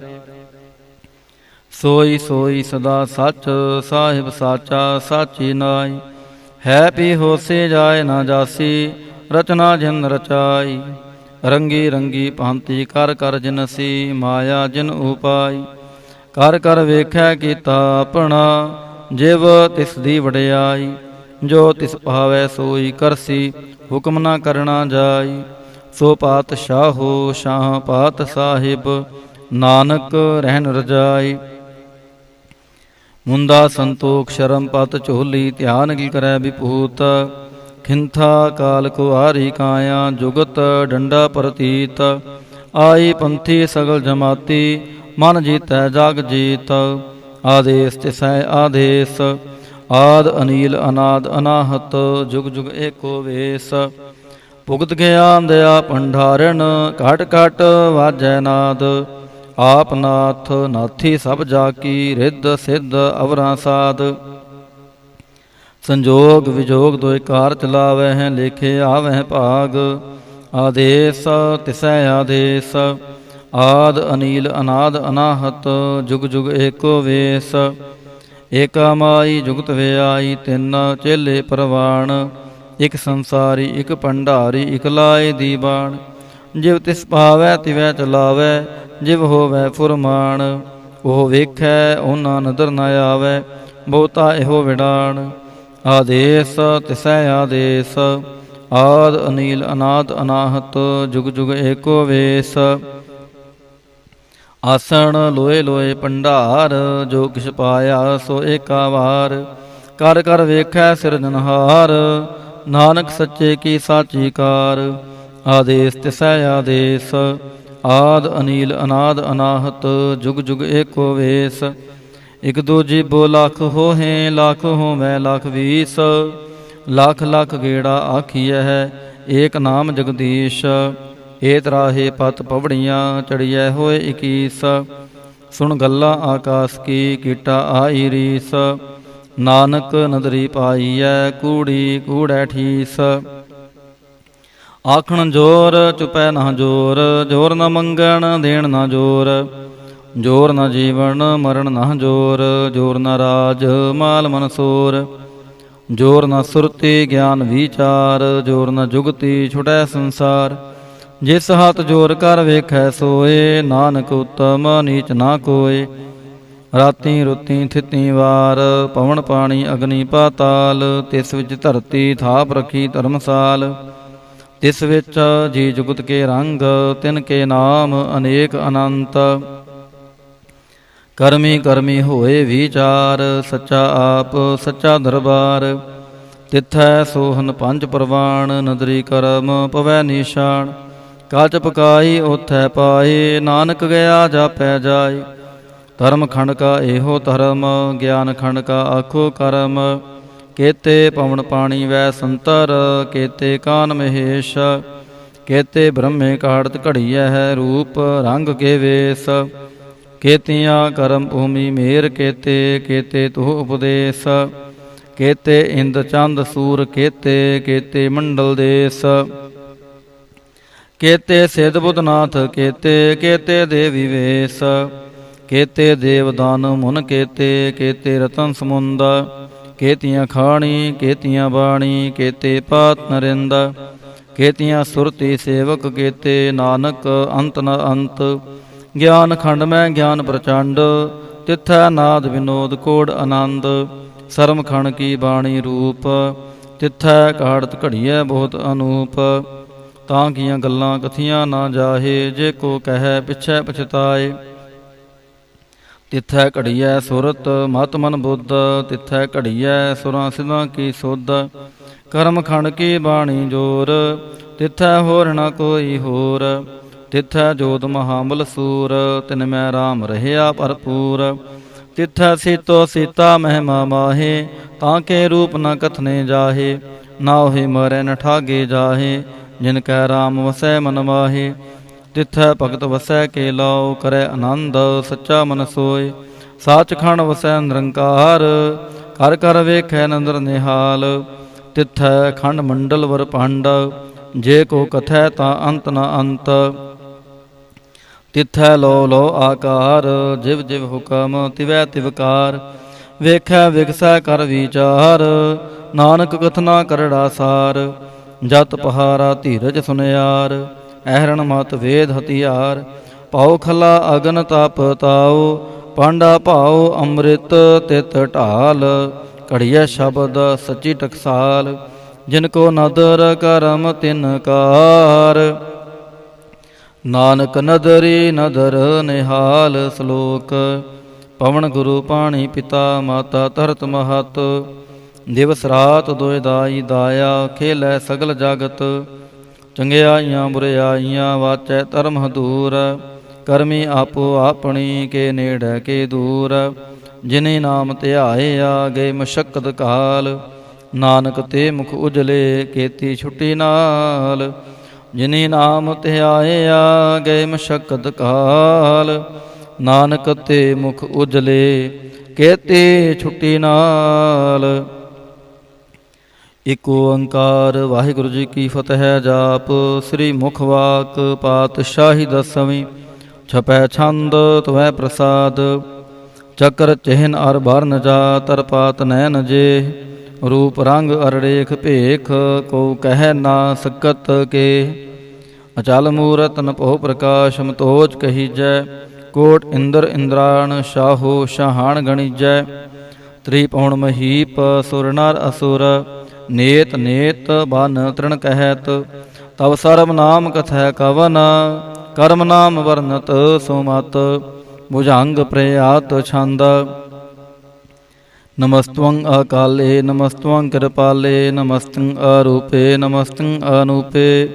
ਸੋਈ ਸੋਈ ਸਦਾ ਸੱਚ, ਸਾਹਿਬ ਸਾਚਾ ਸਾਚੀ ਨਾਈ। ਹੈ ਪੀ ਹੋਸੇ ਜਾਏ ਨਾ ਜਾਸੀ, ਰਚਨਾ ਜਿਨ ਰਚਾਈ। ਰੰਗੀ ਰੰਗੀ ਭਾਂਤੀ ਕਰ ਕਰ ਜਿਨਸੀ, ਮਾਇਆ ਜਿਨ ਉਪਾਈ। ਕਰ ਕਰ ਵੇਖੈ ਕੀਤਾ ਆਪਣਾ, ਜਿਵ ਤਿਸ ਦੀ ਵਡਿਆਈ। ਜੋ ਤਿਸ ਭਾਵੈ ਸੋਈ ਕਰਸੀ, ਹੁਕਮ ਨਾ ਕਰਨਾ ਜਾਈ। ਸੋ ਪਾਤਸ਼ਾਹੋ ਸ਼ਾਹ ਪਾਤ ਸਾਹਿਬ, ਨਾਨਕ ਰਹਿਨ ਰਜਾਈ। ਮੁੰਦਾ ਸੰਤੋਖ ਸ਼ਰਮ ਪਤ ਝੋਲੀ, ਧਿਆਨ ਕੀ ਕਰੈ ਵਿਭੂਤ। ਖਿੰਥਾ ਕਾਲ ਕੁਹਾਰੀ ਕਾਇਆ, ਜੁਗਤ ਡੰਡਾ ਪ੍ਰਤੀਤ। ਆਈ ਪੰਥੀ ਸਗਲ ਜਮਾਤੀ, ਮਨ ਜੀਤੈ ਜਗ ਜੀਤ। ਆਦੇਸ ਤਿਸੈ ਆਦੇਸ, ਆਦ ਅਨੀਲ ਅਨਾਦ ਅਨਾਹਤ। ਜੁਗ ਜੁਗ ਏਕੋ ਵੇਸ, ਭੁਗਤ ਗਿਆਨ ਦਇਆ ਭੰਡਾਰਨ। ਘਟ ਘਟ ਵਾਜੈ ਨਾਦ, ਆਪ ਨਾਥ ਨਾਥੀ ਸਭ ਜਾ ਕੀ। ਰਿੱਧ ਸਿੱਧ ਅਵਰਾਂ ਸਾਧ, ਸੰਜੋਗ ਵਿਜੋਗ ਦੋਇ ਕਾਰ ਚਲਾਵਹਿ। ਲੇਖੇ ਆਵਹਿ ਭਾਗ, ਆਦੇਸ ਤਿਸੈ ਆਦੇਸ। ਆਦ ਅਨੀਲ ਅਨਾਦ ਅਨਾਹਤ, ਜੁਗ ਜੁਗ ਏਕੋ ਵੇਸ। ਏਕਾ ਮਾਈ ਜੁਗਤ ਵਿਆਈ, ਤਿੰਨ ਚੇਲੇ ਪ੍ਰਵਾਣ। ਇਕ ਸੰਸਾਰੀ ਇਕ ਭੰਡਾਰੀ, ਇਕ ਲਾਏ ਦੀਵਾਨ। ਜਿਵ ਤਿਸ ਭਾਵੈ ਤਿਵੈ ਚਲਾਵੈ, ਜਿਵ ਹੋਵੈ ਫੁਰਮਾਨ। ਉਹ ਵੇਖੈ ਉਹਨਾਂ ਨਦਰ ਨ ਆਵੈ, ਬਹੁਤਾ ਇਹੋ ਵਿਡਾਣ। ਆਦੇਸ ਤਿਸੈ ਆਦੇਸ, ਆਦ ਅਨੀਲ ਅਨਾਦ ਅਨਾਹਤ। ਜੁਗ ਜੁਗ ਏਕੋ ਵੇਸ। ਆਸਣ ਲੋਏ ਲੋਏ ਭੰਡਾਰ, ਜੋ ਕਿਛ ਪਾਇਆ ਸੋ ਏਕਾ ਵਾਰ। ਕਰ ਕਰ ਵੇਖੈ ਸਿਰਜਨਹਾਰ, ਨਾਨਕ ਸੱਚੇ ਕੀ ਸਾਚੀ ਕਾਰ। ਆਦੇਸ ਤਿਸੈ ਆਦੇਸ, ਆਦ ਅਨੀਲ ਅਨਾਦ ਅਨਾਹਤ। ਜੁਗ ਜੁਗ ਏਕੋ ਵੇਸ। ਇਕ ਦੋ ਜੀਬੋ ਲੱਖ ਹੋਹੇ, ਲੱਖ ਹੋਵੈ ਲੱਖ ਵੀਸ। ਲੱਖ ਲੱਖ ਗੇੜਾ ਆਖੀਐ, ਏਕ ਨਾਮ ਜਗਦੀਸ਼। ਏ ਤਰਾਹੇ ਪਤ ਪਵੜੀਆਂ, ਚੜੀਐ ਹੋਏ 21। ਸੁਣ ਗੱਲਾਂ ਆਕਾਸ ਕੀ, ਕੀਟਾ ਆਈ ਰੀਸ। ਨਾਨਕ ਨਦਰੀ ਪਾਈਐ, ਕੂੜੀ ਕੂੜੈ ਠੀਸ। ਆਖਣ ਜੋਰ ਚੁਪੈ ਨਾ ਜੋਰ, ਜੋਰ ਨ ਮੰਗਣ ਦੇਣ ਨਾ ਜੋਰ। ਜੋਰ ਨ ਜੀਵਨ ਮਰਨ ਨਾ ਜੋਰ, ਜੋਰ ਨ ਰਾਜ ਮਾਲ ਮਨਸੋਰ। ਜੋਰ ਨ ਸੁਰਤੀ ਗਿਆਨ ਵਿਚਾਰ, ਜੋਰ ਨ ਜੁਗਤੀ ਛੁਟੈ ਸੰਸਾਰ। ਜਿਸ ਹੱਥ ਜੋਰ ਕਰ ਵੇਖੈ ਸੋਏ, ਨਾਨਕ ਉਤਮ ਨੀਚ ਨਾ ਕੋਏ। ਰਾਤੀ ਰੁੱਤੀ ਥਿਤੀ ਵਾਰ, ਪਵਨ ਪਾਣੀ ਅਗਨੀ ਪਾਤਾਲ। ਤਿਸ ਵਿੱਚ ਧਰਤੀ ਥਾਪ ਰਖੀ ਧਰਮਸਾਲ। ਤਿਸ ਵਿੱਚ ਜੀ ਜੁਗਤ ਕੇ ਰੰਗ, ਤਿਨ ਕੇ ਨਾਮ ਅਨੇਕ ਅਨੰਤ। ਕਰਮੀ ਕਰਮੀ ਹੋਏ ਵਿਚਾਰ, ਸੱਚਾ ਆਪ ਸੱਚਾ ਦਰਬਾਰ। ਤਿਥੈ ਸੋਹਨ ਪੰਜ ਪ੍ਰਵਾਨ, ਨਦਰੀ ਕਰਮ ਪਵੈ ਨਿਸ਼ਾਨ। ਕਾਚ ਪਕਾਈ ਓਥੈ ਪਾਏ, ਨਾਨਕ ਗਿਆ ਜਾਪੈ ਜਾਏ। ਧਰਮ ਖੰਡ ਕਾ ਇਹੋ ਧਰਮ, ਗਿਆਨ ਖੰਡ ਕਾ ਆਖੋ ਕਰਮ। ਕੇਤੇ ਪਵਨ ਪਾਣੀ ਵੈ ਸੰਤਰ, ਕੇਤੇ ਕਾਨ ਮਹੇਸ਼। ਕੇਤੇ ਬ੍ਰਹਮੇ ਕਾੜਤ ਘੜੀਐ ਹੈ, ਰੂਪ ਰੰਗ ਕੇ ਵੇਸ। ਕੇਤੀਆਂ ਕਰਮ ਭੂਮੀ ਮੇਰ ਕੇਤੇ, ਕੇਤੇ ਤੁਹ ਉਪਦੇਸ। केते इंद्र चंद सूर केते, केते मंडल देश, केते सिद्ध बुधनाथ केते, केते देवी वेश, केते देवदान मुन केते, केते रतन समुंद, केतियाँ खाणी केतियाँ बाणी, केते पात नरिंद, केतियाँ सुरती सेवक केते, नानक अंत न अंत, ज्ञान खंड में ज्ञान प्रचंड, तिथै नाद विनोद कोड आनंद, सरम खण की बाणी रूप, तिथै काड़त घड़िए बहुत अनूप, ਤਾਂ ਕੀਆਂ ਗੱਲਾਂ ਕਥੀਆਂ ਨਾ ਜਾਹੇ, ਜੇ ਕੋ ਕਹਿ ਪਿਛੈ ਪਛਤਾਏ, ਤਿਥੈ ਘੜੀਐ ਸੁਰਤ ਮਤ ਮਨ ਬੁੱਧ, ਤਿਥੈ ਘੜੀਐ ਸੁਰਾਂ ਸਿਧਾਂ ਕੀ ਸੁਧ, ਕਰਮ ਖੰਡ ਕੀ ਬਾਣੀ ਜੋਰ, ਤਿਥੈ ਹੋਰ ਨ ਕੋਈ ਹੋਰ, ਤਿਥੈ ਜੋਤ ਮਹਾਬਲ ਸੂਰ, ਤਿਨ ਮੈਂ ਰਾਮ ਰਹਿਆ ਭਰਪੂਰ, ਤਿਥੈ ਸੀਤੋ ਸੀਤਾ ਮਹਿਮਾ ਮਾਹੇ, ਤਾਂ ਕੇ ਰੂਪ ਨ ਕਥਨੇ ਜਾਹੇ, ਨਾ ਉਹੇ ਮਰੈ ਨ ਠਾਗੇ ਜਾਹੇ, जिन कै राम वसै मन माहे, तिथै भगत वसै के लाओ, करे आनंद सच्चा मन सोय, साच खंड वसै निरंकार, कर कर वेखै नंदर निहाल, तिथै खंड मंडल वर पांड, जे को कथै ता अंत न अंत, तिथै लो लो आकार, जिव जिव हुकम तिवै तिवकार, वेखै विगसै कर विचार, नानक कथना करड़ा सार, ਜਤ ਪਹਾਰਾ ਧੀਰਜ ਸੁਨਿਆਰ, ਐਹਰਣ ਮਤ ਵੇਦ ਹਥਿਆਰ, ਪਾਉ ਖਲਾ ਅਗਨ ਤਪ ਤਾਉ, ਪਾਂਡਾ ਭਾਉ ਅੰਮ੍ਰਿਤ ਤਿਤ ਢਾਲ, ਘੜੀਐ ਸ਼ਬਦ ਸੱਚੀ ਟਕਸਾਲ, ਜਿਨ ਕੋ ਨਦਰ ਕਰਮ ਤਿਨ ਕਾਰ, ਨਾਨਕ ਨਦਰੀ ਨਦਰ ਨਿਹਾਲ। ਸ਼ਲੋਕ ਪਵਨ ਗੁਰੂ ਪਾਣੀ ਪਿਤਾ ਮਾਤਾ ਧਰਤ ਮਹਤ, ਦਿਵਸ ਰਾਤ ਦੋਇ ਦਾਈ ਦਾਇਆ, ਖੇਲੈ ਸਗਲ ਜਗਤ, ਚੰਗਿਆਈਆਂ ਬੁਰਿਆਈਆਂ ਵਾਚੈ ਧਰਮ ਹਦੂਰ, ਕਰਮੀ ਆਪੋ ਆਪਣੀ ਕੇ ਨੇੜੈ ਕੇ ਦੂਰ, ਜਿਨੇ ਨਾਮ ਧਿਆਇਆ ਗਏ ਮਸ਼ੱਕਤ ਕਾਲ, ਨਾਨਕ ਤੇ ਮੁਖ ਉਜਲੇ ਕੀਤੀ ਛੁੱਟੀ ਨਾਲ, ਜਿਨੇ ਨਾਮ ਧਿਆਇਆ ਗਏ ਮਸ਼ੱਕਤ ਕਾਲ, ਨਾਨਕ ਤੇ ਮੁਖ ਉਜਲੇ ਕੀਤੀ ਛੁੱਟੀ ਨਾਲ। ਇਕ ਓੰਕਾਰ ਵਾਹਿਗੁਰੂ ਜੀ ਕੀ ਫਤਿਹ। ਜਾਪ ਸ੍ਰੀ ਮੁਖ ਵਾਕ ਪਾਤਸ਼ਾਹੀ ਦਸਵੀਂ, ਛਪੈ ਛੰਦ ਤਵੈ ਪ੍ਰਸਾਦ, ਚੱਕਰ ਚਿਹਨ ਅਰ ਬਰਨ ਜਾ, ਤਰ ਪਾਤ ਨੈਨ ਜੇ, ਰੂਪ ਰੰਗ ਅਰੜੇਖ ਭੇਖ, ਕੋ ਕਹਿ ਨਾ ਸਕਤ ਕੇ, ਅਚਲ ਮੂਰਤ ਨ ਭਉ ਪ੍ਰਕਾਸ਼, ਮਤੋਜ ਕਹੀਜੈ, ਕੋਟ ਇੰਦਰ ਇੰਦਰਾਣ, ਸ਼ਾਹੋ ਸ਼ਾਹਾਣ ਗਣੀਜੈ, ਤ੍ਰਿਪਉਣ ਮਹੀਪ ਸੁਰ ਨਰ ਅਸੁਰ, ਨੇਤ ਨੇਤ ਬਨ ਤ੍ਰਿਣ ਕਹਿਤ, ਤਵ ਸਰਬ ਨਾਮ ਕਥੈ ਕਵਨ, ਕਰਮ ਨਾਮ ਵਰਨਤ ਸੁਮਤ, ਭੁਜੰਗ ਪ੍ਰਯਾਤ ਛੰਦ, ਨਮਸਤਵੰ ਅਕਾਲੇ ਨਮਸਤਵੰ ਕਿਰਪਾਲੇ, ਨਮਸਤੰ ਅਰੂਪੇ ਨਮਸਤੰ ਅਨੂਪੇ,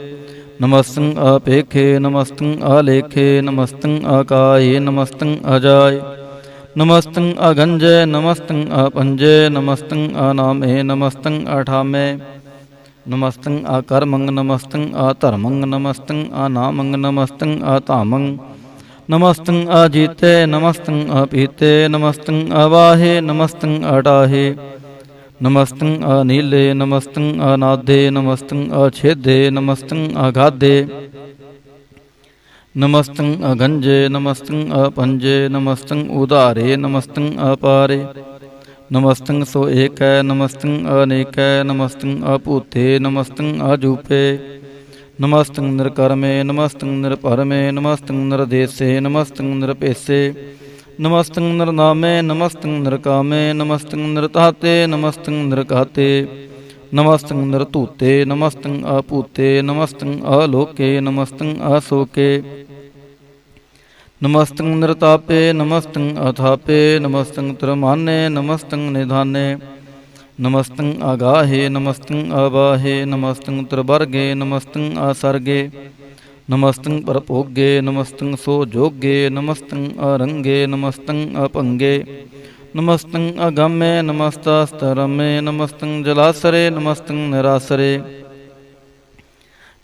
ਨਮਸਤੰ ਅਪੇਖੇ ਨਮਸਤੰ ਅਲੇਖੇ, ਨਮਸਤੰ ਅਕਾਏ ਨਮਸਤੰ ਅਜਾਏ, ਨਮਸਤੰ ਅਗੰਜੈ ਨਮਸਤੰ ਆਪੰਜੈ, ਨਮਸਤੰ ਅਨਾਮੇ ਨਮਸਤੰ ਅਠਾਮੇ, ਨਮਸਤੰ ਅਕਰਮੰ ਨਮਸਤੰ ਅਧਰਮੰ, ਨਮਸਤੰ ਅਨਾਮੰ ਨਮਸਤੰ ਅਧਾਮੰ, ਨਮਸਤੰ ਅਜੀਤੇ ਨਮਸਤੰ ਅਪੀਤੇ, ਨਮਸਤੰ ਅਵਾਹੇ ਨਮਸਤੰ ਅਟਾਹੇ, ਨਮਸਤੰ ਅਨੀਲੇ ਨਮਸਤੰ ਅਨਾਦੇ, ਨਮਸਤੰ ਅਛੇਦੇ ਨਮਸਤੰ ਅਗਾਧੇ, ਨਮਸਤੰ ਅਗੰਜੇ ਨਮਸਤੰ ਆਪੰਜੇ, ਨਮਸਤੰ ਉਧਾਰੇ ਨਮਸਤੰ ਅਪਾਰੇ, ਨਮਸਤੰ ਸੋ ਏਕੈ ਨਮਸਤੰ ਅਨੇਕੈ, ਨਮਸਤੰ ਅਭੂਤੇ ਨਮਸਤੰ ਅਜੂਪੇ, ਨਮਸਤੰ ਨਿਰਕਰਮੇ ਨਮਸਤੰ ਨਿਰਭਰਮੇ, ਨਮਸਤੰ ਨਿਰਦੇਸੇ ਨਮਸਤੰ ਨਿਰਭੇਸੇ, ਨਮਸਤੰ ਨਿਰਨਾਮੇ ਨਮਸਤੰ ਨਿਰਕਾਮੇ, ਨਮਸਤੰ ਨਿਰਤਾਤੇ ਨਮਸਤੰ ਨਿਰਕਾਤੇ, ਨਮਸਤੰ ਨਿਰਧੂਤੇ ਨਮਸਤੰ ਅਭੂਤੇ, ਨਮਸਤੰ ਅਲੋਕੇ ਨਮਸਤੰ ਅਸੋਕੇ, ਨਮਸਤੰ ਨਿਰਤਾਪੇ ਨਮਸਤੰ ਅਥਾਪੇ, ਨਮਸਤੰ ਤਿਰਮਾਨੇ ਨਮਸਤੰ ਨਿਧਾਨੇ, ਨਮਸਤੰ ਅਗਾਹੇ ਨਮਸਤੰ ਅਬਾਹੇ, ਨਮਸਤੰ ਤ੍ਰਿਵਰਗੇ ਨਮਸਤੰ ਅਸਰਗੇ, ਨਮਸਤੰ ਪਰਭੋਗੇ ਨਮਸਤੰ ਸੋ ਜੋਗੇ, ਨਮਸਤੰ ਅਰੰਗੇ ਨਮਸਤੰ ਅਭੰਗੇ, ਨਮਸਤੰ ਅਗੰਮੇ ਨਮਸਤਸਤਰਮੇ, ਨਮਸਤੰ ਜਲਾਸਰੇ ਨਮਸਤੰ ਨਿਰਾਸਰੇ,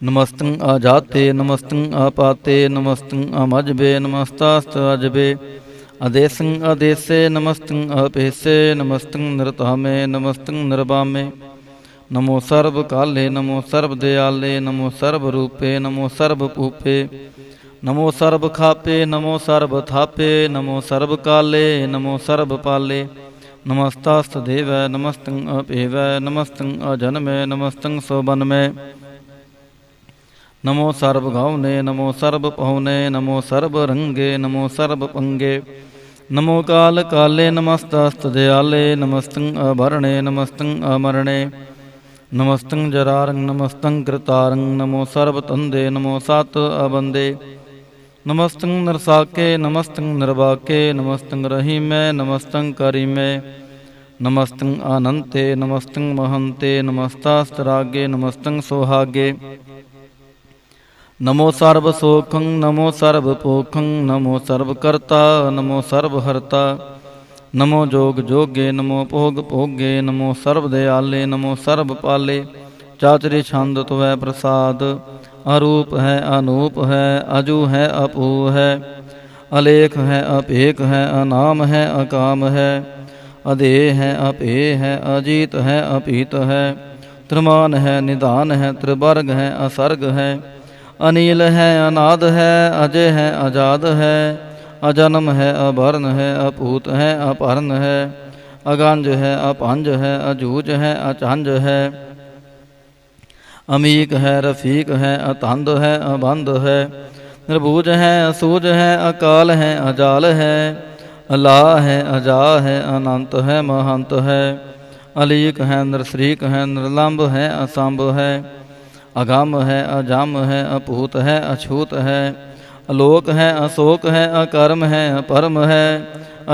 ਨਮਸਤੰ ਅਜਾਤੇ ਨਮਸਤੰ ਆਪਾਤੇ, ਨਮਸਤੰ ਅਮਜਬੇ ਨਮਸਤਾਸਤ ਅਜਬੇ, अदेसं अदेसे नमस्तं अपेसे नमस्तं निरतामे नमस्तं निर्वामे। नमो सर्व काले नमो सर्व दयाले नमो सर्व रूपे नमो सर्व पूपे। नमो सर्व खापे नमो सर्व थापे नमो सर्व काले नमो सर्व पाले। नमस्तास्तदेव नमस्तं अपेव नमस्तं अजन्मे नमस्तं सोबन्मे। नमो सर्व गावने नमो सर्व पहुने नमो सर्व रंगे नमो सर्व पंगे। नमो काल काले नमस्तस्त दयाले नमस्तं अभरणे नमस्तं अमरणे। नमस्तं जरारंग नमस्तं कृतारंग नमो सर्व तंदे नमो सात अबंदे। नमस्तं नरसाके नमस्तं निर्वाके नमस्तं रहीमे नमस्तं करीमे। नमस्तं अनंते नमस्तं महंते नमस्तास्तरागे नमस्तं सोहागे। नमो सर्वसोखं नमो सर्वपोखं नमो सर्वकर्ता नमो सर्वहर्ता। नमो जोग जोगे नमो भोग भोगे नमो सर्वदयाले नमो सर्वपाले। चाचरे छंद तो है प्रसाद अरूप है अनूप है अजू है अपू है। अलेख है अपेख है अनाम है अकाम है। अदेह है अपेह है अजीत है अपीत है। त्रिमान है निदान है त्रिवर्ग है असर्ग है। अनिल है अनाद है अजय है आजाद है। अजन्म है अभर्ण है अपूत है अपहरण है। अगांज है अपंज है अजूज है अचांज है। अमीक है रफीक है अतंद है अबंध है। निर्भुज है असूज है अकाल है अजाल है। अल्लाह है अजा है अनंत है महंत है। अलीक है नरश्रीक है निर्लंब है असंभ है। अगम है अजाम है अपूत है अछूत है। अलोक है अशोक है अकर्म है अपरम है।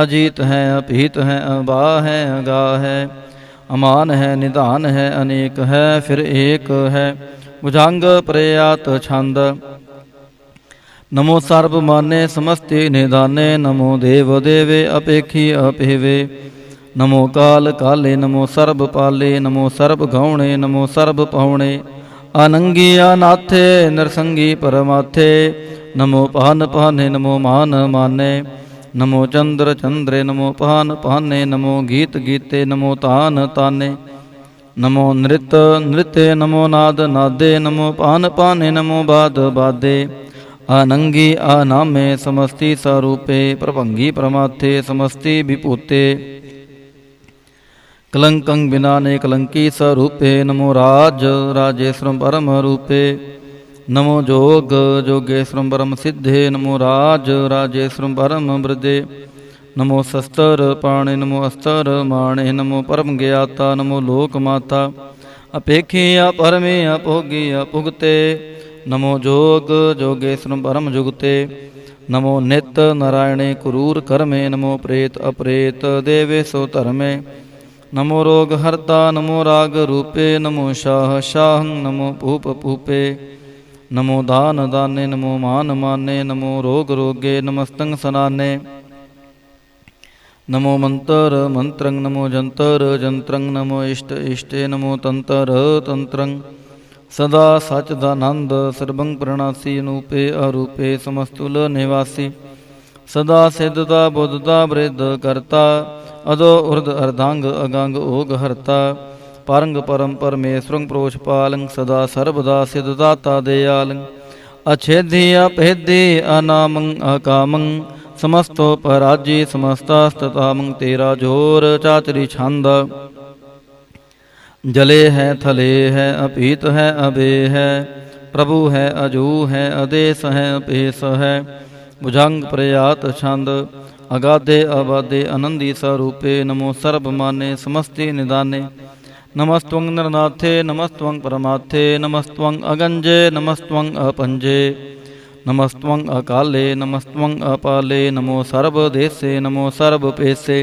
अजीत है अपीत है अबा है अगा है। अमान है निदान है अनेक है फिर एक है। भुजंग प्रयात छंद। नमो सर्व माने समस्ते निदाने नमो देव देवे अपेखी अपेवे। नमो काल काले नमो सर्व पाले नमो सर्व गौणे नमो सर्व पहुणे। अनंगी अनाथे नरसंगी परमाथे। नमो पान पाने नमो मान माने। नमो चंद्र चंद्रे नमो पान पाने नमो गीत गीते नमो तान ताने। नमो नृत्य नृत्य नमो नाद नादे नमो पान पाने नमो बाद बादे। अनंगी अनामे समस्ति स्वरूपे प्रभंगी प्रमाथे समस्ति विपूते। कलंकं विनाने कलंकी स्वरूपे नमो राज राजेश्वरम परम रूपे। नमो जोग जोगेश्वरम परम सिद्धे नमो राज राजेश्वरम परम वृद्धे। नमो शस्त्र पाणे नमो अस्त्र माणे नमो परम ज्ञाता नमो लोक माता। अपेक्षी अपरमे अपोगी अपुगते। नमो जोग जोगेश्वरम परम जुगते। नमो नित्य नारायणे क्रूर कर्मे नमो प्रेत अप्रेत देवे सो धर्मे। नमो रोग हरता नमो राग रूपे नमो शाह शाहं नमो भूप भूपे। नमो दान दाने नमो मान माने नमो रोग रोगे नमस्तं सनाने। नमो मंत्र मंत्रं नमो जंतर जंत्रं नमो इष्ट इष्टे नमो तंत्र तंत्रं। सदा सच्चिदानंद सर्वं प्रणासी अनूपे अरूपे समस्तुल निवासी। सदा सिद्धता बुद्धता वृद्ध करता। अदो उर्ध अर्धांग अगांग ओग हरता। परंग परम परमेश्वरं प्रोषपालं सदा सर्वदा सिद्धदाता दयालं। अच्छेदी अभेदी अनामं अकामं समस्तो पराजी समस्तास्ततामं। तेरा जोर चाचरी छंद। जले है थले है अपीत है अबे है। प्रभु है अजू है आदेश है अपेश है। भुजंग प्रयात छंद। अगाधे अबाधे आनंदी स्वरूपे नमो सर्व माने समस्ति निदाने। नमस्त्वं नरनाथे नमस्त्वं परमाथे नमस्त्वं अगंजे नमस्त्वं अपंजे। नमस्त्वं अकाले नमस्त्वं अपाले नमो सर्वदेशे नमो सर्वपेशे।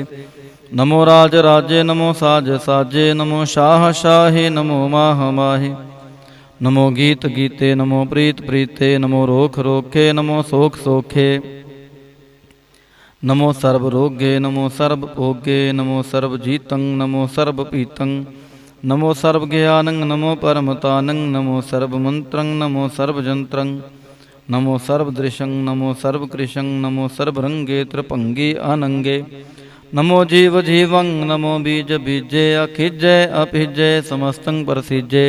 नमो राज राजे नमो साज साजे नमो शाह शाहे नमो माह माहे। नमो गीत गीते नमो प्रीत प्रीते नमो रोख रोखे नमो सोख सोखे। नमो सर्व रोगे नमो सर्व भोगे नमो सर्व जीतं नमो सर्व पीतं। नमो सर्व ज्ञानं नमो परमतानं नमो सर्व मंत्रं नमो सर्व जंत्रं। नमो सर्वदृशं नमो सर्वकृशं नमो सर्वरंगे त्रिभंगे अनंगे नमो जीव जीवं नमो बीज बीजे अखिजे अभिजे समस्तं प्रसिजे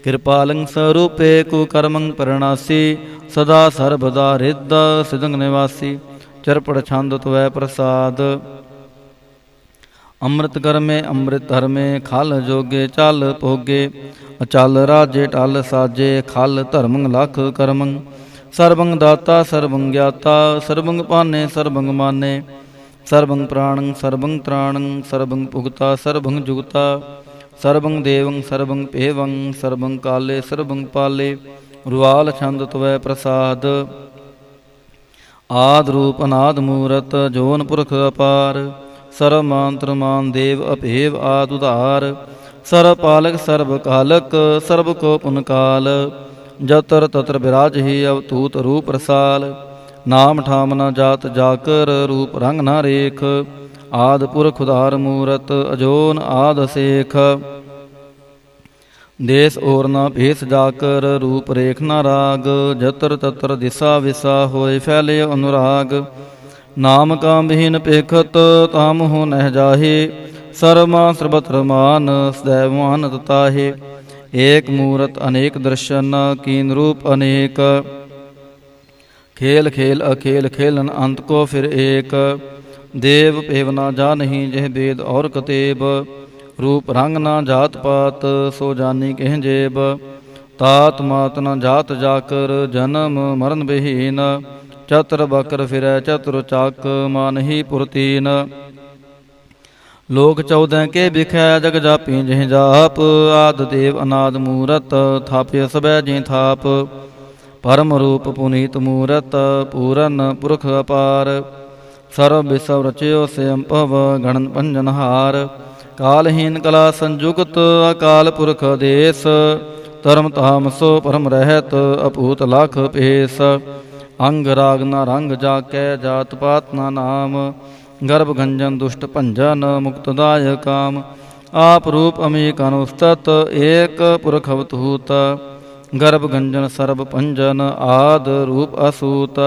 कृपालं स्वरूपे कुकर्मं परणासी सदा सर्वदा हृद सिदंग निवासी चरपड़ छंद त्वै प्रसाद अमृत कर में अमृत हर में खाल जोगे चाल भोगे अचाल राजे टाल साजे खाल धर्मंग लाख करमंग सर्वंग दाता सर्वंग ज्ञाता सर्वंग पाने सर्वंग माने सर्वंग प्राणं सर्वंग त्राणं सर्वंग पुगता सर्वंग जुगता सर्वंग देवं सर्वंग पेवं सर्वंग काले सर्वंग पाले रुआल छंद त्वै प्रसाद आद रूप अनाद मूरत जोन पुरख अपार सर्व मंत्र मान देव अभेव आद उदार सर्व पालक सर्व कालक सर्व को पुन काल जतर तत्र विराज ही अवतूत रूप रसाल नाम ठाम न जात जाकर रूप रंग न रेख आद पुरख उदार मूरत अजोन आद सेख देश और न भेष जाकर रूप रेख न राग जतर तत्र दिशा विसा होए फैले अनुराग नाम काम विहीन पेखत ताम हो नह जाहे सर्वमा सर्वत्र मान सदैव मानत ताहे एक मूरत अनेक दर्शन कीन रूप अनेक खेल खेल अखेल खेलन अंत को फिर एक देव पेव ना जा नहीं जह वेद और कतेब रूप रंग ना जात पात सो जानी कह जेब तात मात न जात जाकर जन्म मरण विहीन चतुर बकर फिरै चतुर चाक मानही पुरतीन लोक 14 के बिखै जग जापी जह जाप आद देव अनाद मूरत थाप्य सबै जी थाप परम रूप पुनीत मूरत पूरन पुरख अपार सर्व विसव रचयो स्वयं पव गणन पंजनहार कालहीन कला संजुगत अकाल पुरख देश धर्म तामसो परम रहत अपूत लाख पेश अंग राग न रंग जाकै जात पात न नाम गर्भ गंजन दुष्ट भंजन मुक्तदाय काम आप रूप अमीक अनुस्तत एक पुरख अवतूत गर्भ गंजन सर्व पंजन आद रूप असूत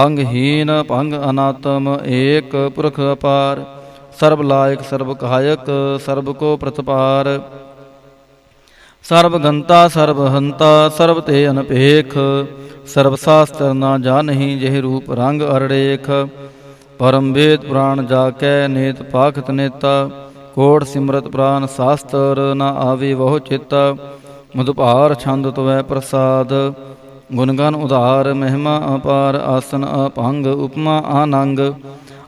अंगहीन भंग अनातम एक पुरख अपार सर्व लायक सर्व कायक सर्व को प्रतपार सर्वगंता सर्वहंता सर्व ते अनपेख सर्वशास्त्र न जानहि जह रूप रंग अरड़ेख परम वेद पुराण जाकै नेत पाखत नेता कोट सिमरत प्राण शास्त्र न आवे वह चित्त मधुपार छंद त्वै प्रसाद गुणगन उदार महिमा अपार आसन अपांग उपमा आनंग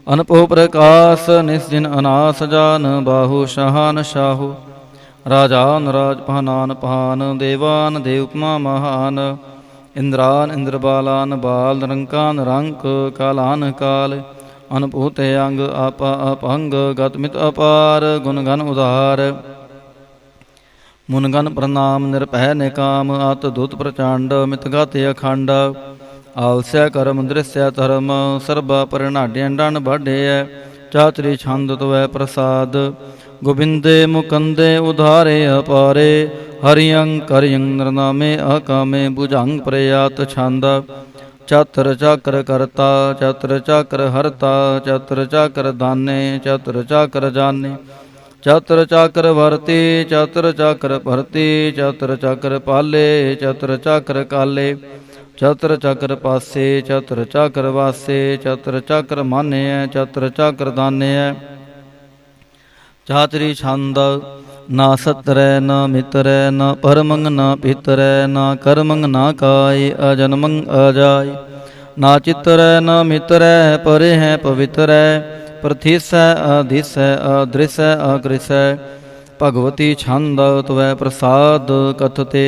अनपो प्रकाश निस्जिन अनास जान बाहु शहान शाहु राजान राज पहनान पहान देवान देवपमा महान इंद्रान इंद्रबालान बाल रंकान रंक कालान काल अनभूत अंग आपा अपंग गतमित अपार गुणगन उदार मुनगन प्रणाम निरपह निकाम अत दूत प्रचंड मितगत अखंड आलस्य कर्म दृश्य धर्म सर्वा परिणाड्यन डन बढ़े चातरी छंद त्वै प्रसाद गोविंदे मुकंदे उधारे अपारे हरियं करियं नरनामे अकामे भुजंग प्रयात छंद चतर चक्र करता चतर चक्र हरता चतर चक्र दाने चतर चक्र जाने चतर चक्र भरती चतर चक्र भरती चतर चक्र पाले चतर चक्र काले चतर चक्र पासे चतर चक्र वासे चतर चक्र माने चतर चक्र दाने चातरी छंद ना सतरै न मितरै न परमंग न पितरै न कर्मंग न काय अजन्मंग अजाय ना चितरै न मितरै परे हैं पवित्र प्रथिसै अधिसै अदृसै अकृसै भगवती छंद त्वै प्रसाद कथते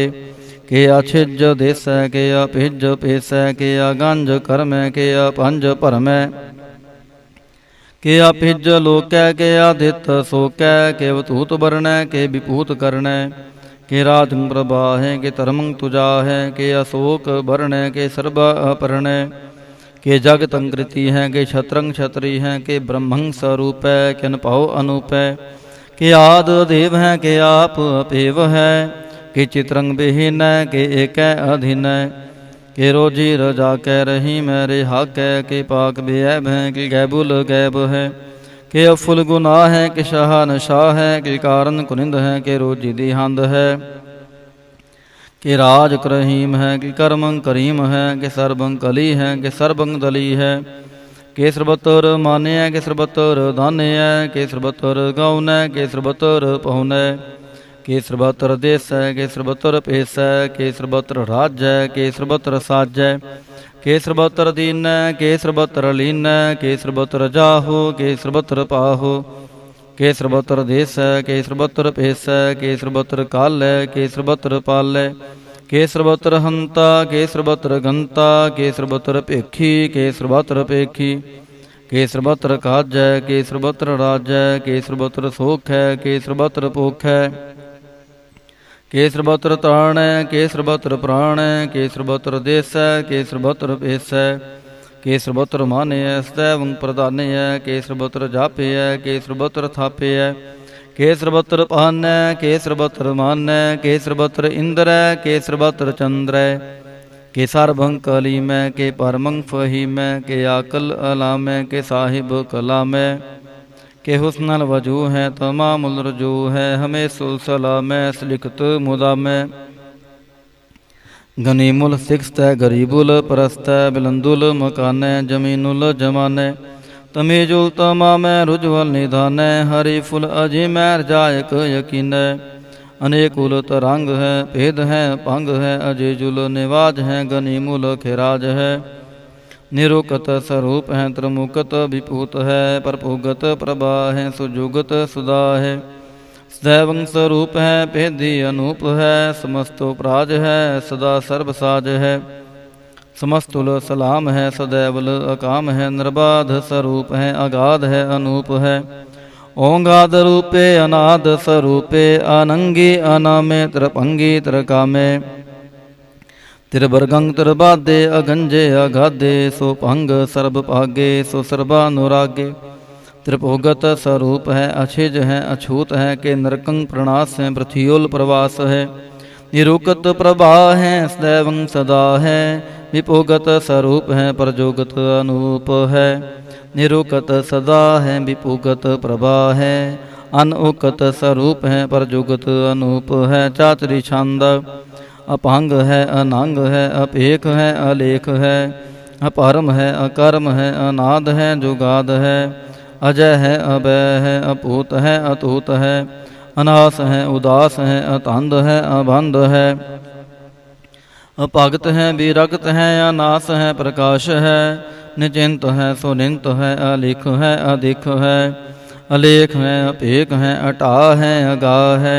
के अछिज देसै के अभिज पेसै के अगंज कर्मै के अपंज परमै के अभिज लोकै के आदित सोकै के अवतूत वर्णै के विभूत कर्णै के राजं प्रभाहै के धर्मं तुजाहै के अशोक वर्णै के सर्व अपरणै के जगतं कृति हैं के छत्रं छत्री हैं के ब्रह्मं स्वरूप है के अनपौ अनूप है के आद देव हैं के आप अपेव है के चित्रंग विहीन के एक अधीन के रोजी रजा कै रही मैं रेहा कै के पाक बेऐब हैं कि गैबुल गैब है के अफुल गुनाह है कि शाह नशाह है कि कारण कुनिंद है के रोजी दी हंद है कि राज करहीम है कि करमं करीम है कि सरबं कली है कि सरबं दली है के सरबतर माने के सरबतर दाने के सरबतर गौन के सरबतर पहुन के सरबतर देस के सरबतर पेस के सरबतर राज के सरबतर साज के सरबतर दीन के सरबतर लीन के सरबतर जाहो के सरबतर पाहो के सरबतर देस के सरबतर पेस के सरबतर काल के सरबतर पाल के सरबतर हंता के सरबतर गंता के सरबतर पेखी के सरबतर पेखी के सरबतर काज के सरबतर राज के सरबतर सोख है के सरबतर पोख है के सरबतर ताण के सरबतर प्राण के सरबतर देस के सरबतर पेस के सरबतर माने सदैवं प्रदान के सरबतर जापे के सरबतर थापे के सरबतर पान के सरबतर मान के सरबतर इंद्र के सरबतर चंद्र के सरभं कली में के परमं फही में के आकल अला में के साहिब कला में के हुस्नल वजू है तमामुल रजू है हमें सुलसला में सलिखत मुदा में गनीमुल सिख्त गरीबुल परस्त बिलंदुल मकान जमीनुल जमाने तमीजुल तमाम रुज्वल निधान हरि फुल अजीम रजायक यकीन अनेकुल तरंग है भेद है भंग है अजेजुल निवाज है गनीमुल खिराज है निरुकत स्वरूप है त्रिमुकत विभूत है परभुगत प्रभा है सुजुगत सुधा है सदैवं स्वरूप है भेदी अनूप है समस्तो प्राज है सदा सर्वसाज है समस्तुल सलाम है सदैवल अकाम है निर्बाध स्वरूप है अगाध है अनूप है ओंगाद रूपे अनाद स्वरूपे अनंगी अनामे त्रिपंगी त्रिकामे त्रिवर्गं त्रिबादे अगंजे अगाधे सो भंग सर्ब भागे सो सर्वानुरागे त्रिभुगत स्वरूप है अछिज है अछूत है के नरकं प्रणास है पृथ्व्योल प्रवास है निरुकत प्रभा है सदैवं सदा है विभुगत स्वरूप है परजोगत अनूप है निरुकत सदा है विभुगत प्रभा है अनउकत स्वरूप है परजोगत अनूप है चातरी छंद अपंग है अनांग है अपेख है अलेख है अपरम है अकर्म है अनाद है जुगाद है अजय है अभय है अपूत है अतूत है अनास है उदास है अतंद है अबंध है अपागत है विरक्त है अनास है प्रकाश है निचिंत है सुनिंत है अलिख है अधिक है अलेख है अपेक है अटा है अगा है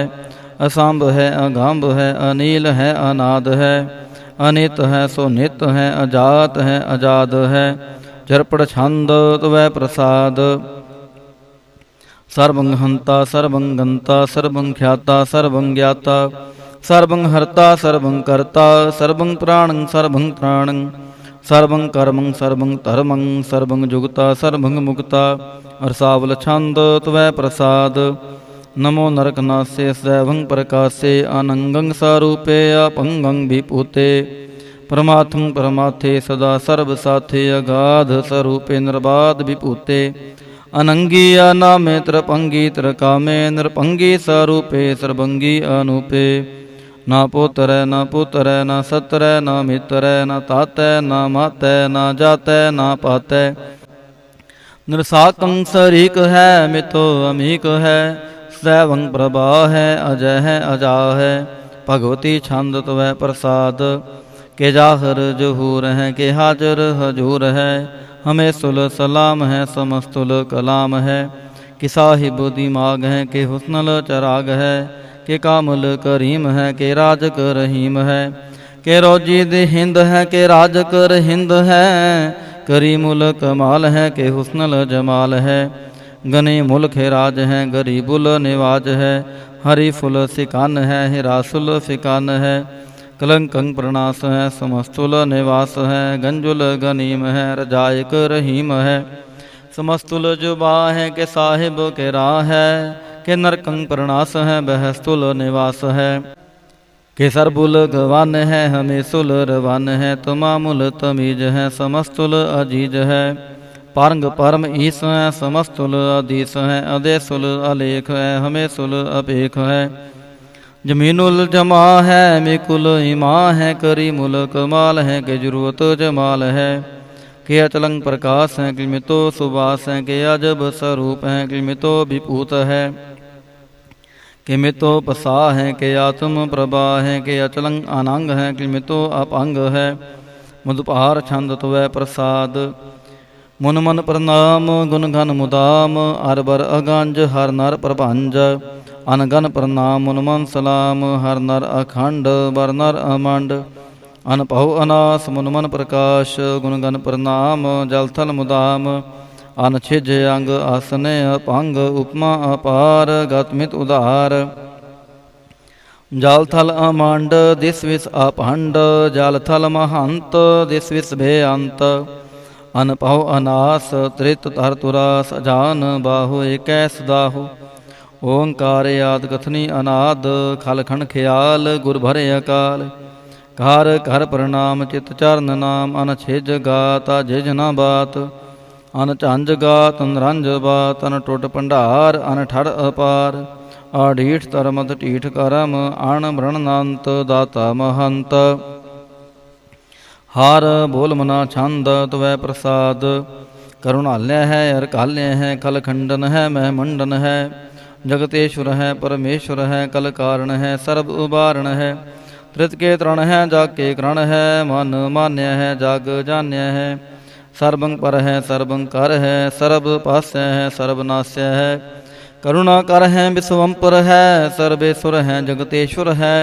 असंभ है अगंभ है अनील है अनाद है अनित है सुनित है अजात है अजाद है जरपड़ छंद त्वै प्रसाद सर्वं हंता सर्वं गंता सर्वं ख्याता सर्वं ज्ञाता सर्वं हर्ता सर्वं कर्ता सर्वं प्राणं सर्वं त्राणं सर्वं कर्मं सर्वं धर्मं सर्वं जुगता सर्वं मुक्ता अरसावल छंद त्वै प्रसाद नमो नरकनासे सदैवं प्रकाशे अनंगं सारूपे अपंगं विभूते परमात्म परमाथे सदा सर्व साथे अगाध स्वरूपे निर्बाध विभूते अनंगी अनामे त्रिपंगी त्रिकामे नृपंगी स्वरूपे सर्वंगी अनूपे न पुत्र न पुत्र न सत्र न मित्र न तातै न मातै न जातै न पातै नृसाकं शरीक है मितो अमीक है सदैवं प्रभा है अजय है अजा है भगवती छंद त्वै प्रसाद के जाहर जहूर है के हाजर हजूर है हमें सुल सलाम है समस्तुल कलाम है कि साहिब दिमाग है के हुस्नल चराग है के कामल करीम है के राज कर रहीम है के रोजी दे हिंद है के राज कर हिंद है करीमुल कमाल है के हुस्नल जमाल है गनी मुल्क राज है गरीबुल निवाज है हरि फुल सिकान है हिरासुल फिकान है कलंकं प्रणास है समस्तुल निवास है गंजुल गनीम है रजायक रहीम है समस्तुल जुबा है के साहिब के राह है के नरकं प्रणास है बहस्तुल निवास है केसर बुल गवन है हमें सुल रवन है तमामुल तमीज है समस्तुल अजीज है पारंग परम ईस है समस्तुल अधीस है अदेसुल अलेख है हमें सुल अपेख है जमीनुल जमा है मिकुल इमा है करीमुल कमाल है के जरूरत जमाल है के अचलंग प्रकाश है किलमितो सुबास है के अजब स्वरूप है किलमितो विभूत है कि मितो पसा है के आत्म प्रभा है के अचलंग अनंग है कि मितो अपंग है मुदपार छंद त्वै प्रसाद मुन मन प्रणाम गुण घन मुदाम अरबर अगंज हर नर प्रभंज अनगन प्रणाम मुन मन सलाम हर नर अखंड बर नर अमंड अनपहु अनास मुन मन प्रकाश गुण गन प्रणाम जल थल मुदाम अनछिज अंग आसने अपंग उपमा अपार गतमित उदार जल थल अमंड दिस विस अपंड जल थल महंत दिस विस बेअंत अनपहु अनास त्रित तर तुरास अजान बाहु एकैस दाहु ओंकार याद कथनी अनाद खल खंड ख्याल गुर भरे अकाल घर घर प्रणाम चित चरण नाम अनछिज गाता जिज न बात अन झंझ गात अन रंज बात अन टुट भंडार अन ठड़ अपार आढ़ीठ तरमत ढीठ करम अण ब्रणनंत दाता महंत हार बोल मना छंद त्वै प्रसाद करुणालय है अरकाल्य है कल खंडन है मह मंडन है जगतेश्वर है परमेश्वर है कल कारण है सर्व उबारण है त्रित के तृण है जाग के करण है मन मान्य है जग जान्य है सर्वं पर है सर्वं कर है सर्व पास्य है सर्वनाश्य है करुणा कर है विश्वम्पर है सर्वेश्वर है जगतेश्वर है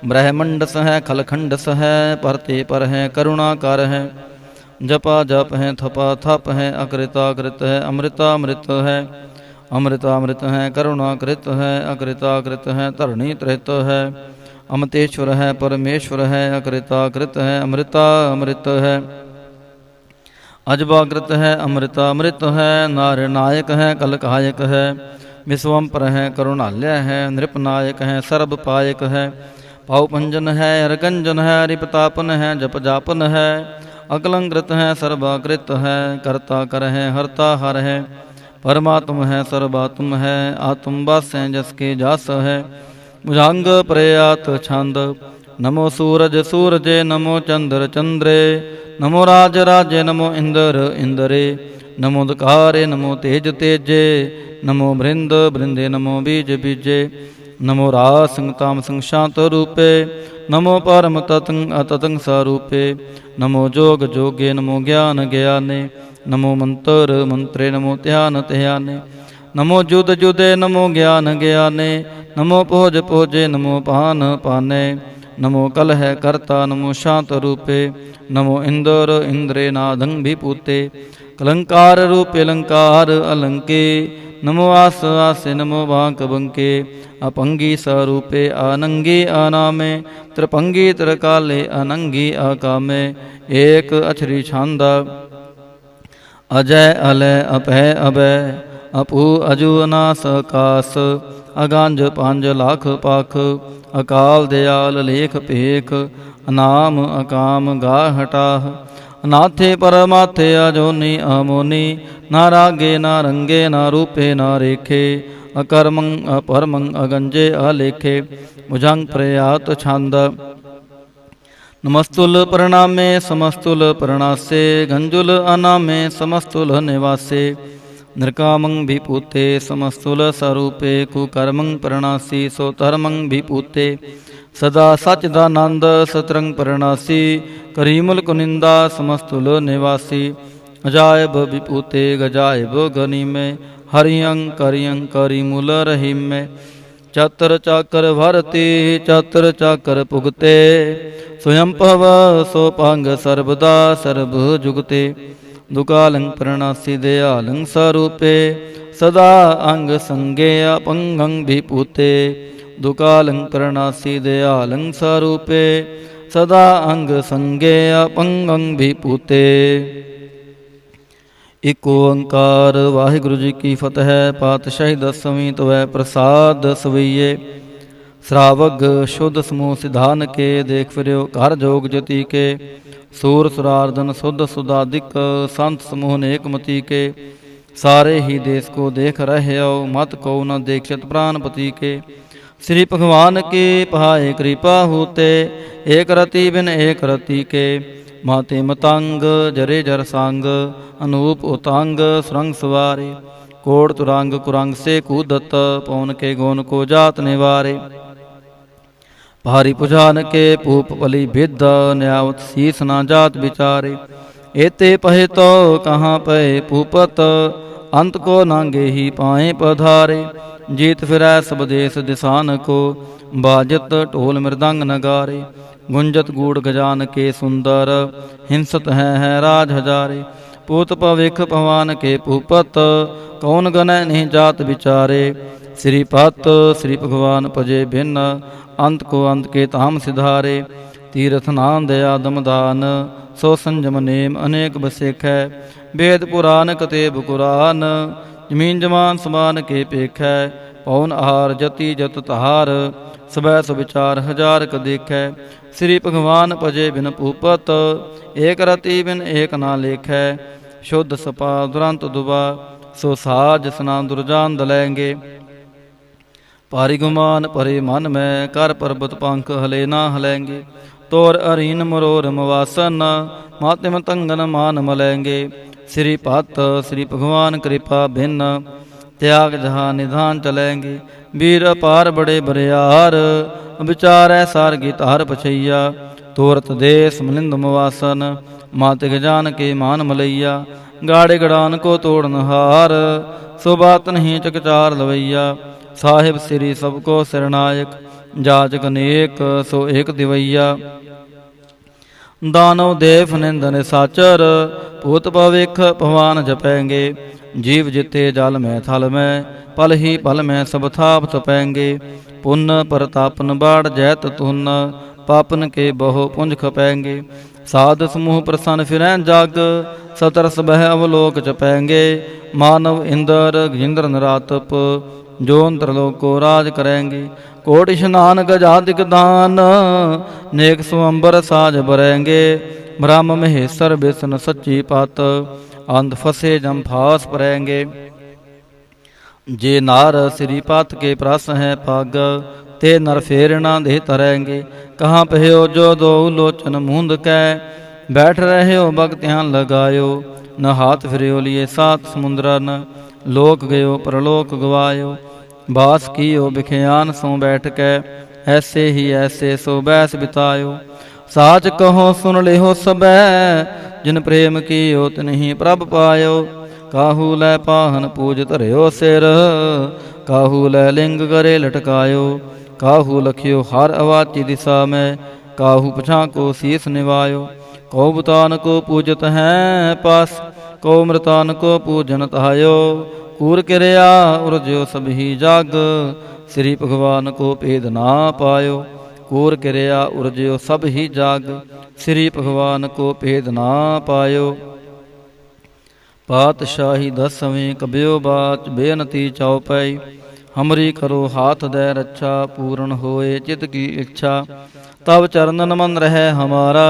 ब्रह्मंडस है खलखंडस है परते पर है करुणा कर है जपा जप है थपा थप है अकृताकृत है अमृतामृत है अमृतामृत है करुणाकृत है अकृताकृत है धरणी त्रित है अमृतेश्वर है परमेश्वर है अकृताकृत है अमृता अमृत है अजबाकृत है अमृता अमृत है नारनायक है कलकायक है विश्वम्पर है करुणालय है नृपनायक है सर्वपायक है पावपंजन है अरगंजन है हरिप्रतापन है जप जापन है अकलंकृत है सर्वाकृत है कर्ता कर है हरता हर है परमात्म है सर्वात्म है आत्म बस है जसके जास है भुजंग प्रयात छंद नमो सूरज सूरजे नमो चंद्र चंद्रे नमो राज राजे नमो इंद्र इंद्रे नमो दकारे नमो तेज तेजे नमो बृंद बृंदे नमो बीज बीजे नमो राज संग ताम संग शांत रूपे नमो परम ततंग अततंग स्वरूपे नमो जोग जोगे नमो ज्ञान ज्ञाने नमो मंत्र मंत्रे नमो ध्यान ध्याने नमो जुद जुदे नमो ज्ञान ज्ञाने नमो पोज पोजे नमो पान पाने नमो कलह कर्ता नमो शांत रूपे नमो इंद्र इंद्रे नादं विपूते कलंकार रूपे अलंकार अलंके नमो आस आसे नमो बांक बंके अपंगी स्वरूपे अनंगी अनामे त्रिपंगी त्रिकाले अनंगी अकामे एक अछरी छांदा अजय अलय अपह अभय अपू अजु अनास कास अगांज पांज लाख पाख अकाल दयाल लेख पेख अनाम अकाम गा हटाह अनाथे परमाथे अजोनी अमोनी ना रागे ना रंगे ना रूपे ना रेखे अकर्मं अपरमं अगंजे अलेखे भुजंग प्रयात छंद नमस्तुल प्रणामे समस्तुल प्रणासे गंजुल अनामे समस्तुल निवासे नृकामं विपूते समस्तुल स्वरूपे कुकर्मं प्रणासी सोतर्मं विपूते सदा सच्चिदानंद सतरंग प्रणासी करीमुल कुनिंदा समस्तुल निवासी अजायब विपूते गजायब गनी में हरियं करियं करीमुल रहीम में चतर चाकर भरती चतर चाकर पुगते स्वयं पव सोपांग सर्वदा सर्व जुगते दुकालं प्रणासी दयालं स्वरूपे सदा अंग संगे अपंगं विपूते दुकालं प्रणासी दयालं स्वरूपे सदा अंग संगे अपंगं विपूते। एक ओंकार वाहिगुरु जी की फतह। पातशाही दसवीं तो वह प्रसाद सवैये श्रावग शुद्ध समूह सिधान के, देख फिर्यो घर जोग जति के। सूर सुरार्दन शुद्ध सुदादिक, संत समूह नेक मति के। सारे ही देश को देख रहे हो, मत को न देखत प्राणपति के। श्री भगवान की पहाए कृपा होते, एक रति बिन एक रति के। माते मतंग जरे जर सांग, अनूप उतांग सुरंग सवारे। कोड़ तुरंग कुरंग से कूदत, पौन के गोन को जात निवारे। भारी पुजान के पूप पली भिद, न्यावत शीस ना जात विचारे। एते पहे तो कहाँ पे पूपत, अंत को नांगे ही पाए पधारे। जीत फिरै सब देश दिसान को, बाजत ढोल मृदंग नगारे। गुंजत गूढ़ गजान के सुंदर, हिंसत है राज हजारे। पूत पविख पवान के पूपत, कौन गनय नहीं जात विचारे। श्रीपत श्री भगवान पजे भिन्न, अंत को अंत के ताम सिधारे। तीर्थ नाम दया दमदान, सो संजम नेम अनेक बसेख है। वेद पुराण कतेब कुरान, जमीन जमान समान के पेख है। पौन आहार जति जत तहार, सबै सुविचार हजार क देखै। श्री भगवान पजे बिन पूपत, एक रति बिन एक ना लेखै। शुद्ध सपा दुरंत दुबा, सो साज सना दुर्जान दलैंगे। पारी गुमान परे मन में, कर पर्वत पंख हले ना हलेंगे। तोर अरीन मरोर मवासन, मातिम तंगन मान मलेंगे। श्री पत श्री भगवान कृपा भिन्न, त्याग जहाँ निधान चलेंगे। वीर अपार बड़े बरियार, विचार सार गीत हर पछैया। तोरत देश मलिंद मवासन, मातिक जान के मान मलैया। गाड़े गड़ान को तोड़न हार, सो बात नहीं चकचार लवैया। साहिब श्री सबको सिरनायक, जाचक अनेक सो एक दिवैया। दानव देव निंदन साचर, पूत पविख भवान जपेंगे। जीव जिते जल में थल में, पल ही पल में सब थाप थपेंगे। पुण्य परतापन बाढ़ जैत तुन, पापन के बहु पुंज खपेंगे। साध समूह प्रसन्न फिरें जग, सतरस बह अवलोक जपेंगे। मानव इंद्र गिंद्र नरातप, जो अंतरलोक को राज करेंगे। कोटि स्नान गजादिक दान, नेक स्वंबर साज बरेंगे। ब्रह्म महेश्वर विष्णु सच्ची पत, अंध फसे जम फास परेंगे। जे नार श्रीपात के प्रस हैं पग, ते नर फेर ना दे तरेंगे। कहाँ पहो जो दो लोचन मूंद कै, बैठ रहे हो भग ध्यान लगायो। न हाथ फिरियो लिए सात समुद्रन, लोक गयो परलोक गवायो। बास कियो बिखयान सो बैठ कै, ऐसे ही ऐसे सो बैस बितायो। साच कहो सुन ले हो सबै, जिन प्रेम कियो तिन्हि प्रभ पायो। काहू लै पाहन पूज धरियो सिर, काहू लै लिंग करे लटकायो। काहू लखियो हर अवाची दिशा में, काहू पछा को शीस निवायो। कौ बुतान को पूजत हैं पास, कौ मृतान को पूजन तहायो। कूर किरया उर्ज्यो सब ही जाग, श्री भगवान को भेद ना पायो। कूर किरया उर्ज्यो सब ही जाग, श्री भगवान को भेद ना पायो। पातशाही दसवें कब्यो बाच, बेनती चौपाई। हमरी करो हाथ दे रक्षा, पूर्ण होए चित की इच्छा। तब चरणन मन रहे हमारा,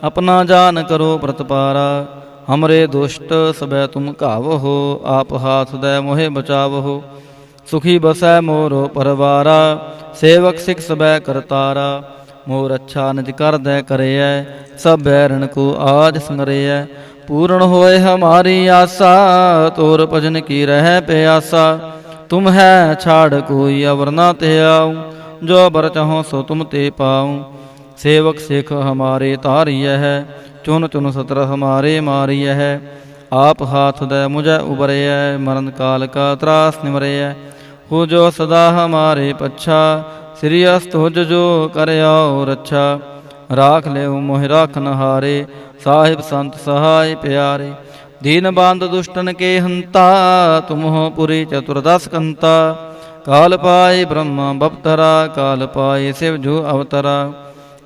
अपना जान करो प्रतपारा। हमरे दुष्ट सबै तुम कावहो, आप हाथ दे मोहे बचावहो। सुखी बसै मोरो परवारा, सेवक सिख सबै करतारा। मोर अच्छा निज कर दे करैयै, सब बैरन को आज संगरैयै। पूर्ण होए हमारी आशा, तोर भजन की रह प्यासा। तुम है छाड़ कोई अवर ना ते आऊँ, जो बर चाहो सो तुम ते पाऊँ। सेवक सिख हमारे तारिय है, चुन चुन सतर हमारे मारिय है। आप हाथ दे मुझे उबरय, मरण काल का त्रास निमरय। हो जो सदा हमारे पच्छा, श्री अस्त हो जो कर आओ रक्षा। राख ले मोहि राखन हारे, साहिब संत सहाय प्यारे। दीन बांध दुष्टन के हंता, तुम हो पुरी चतुर्दश कंता। काल पाए ब्रह्मा बपतरा, काल पाए शिव जो अवतरा।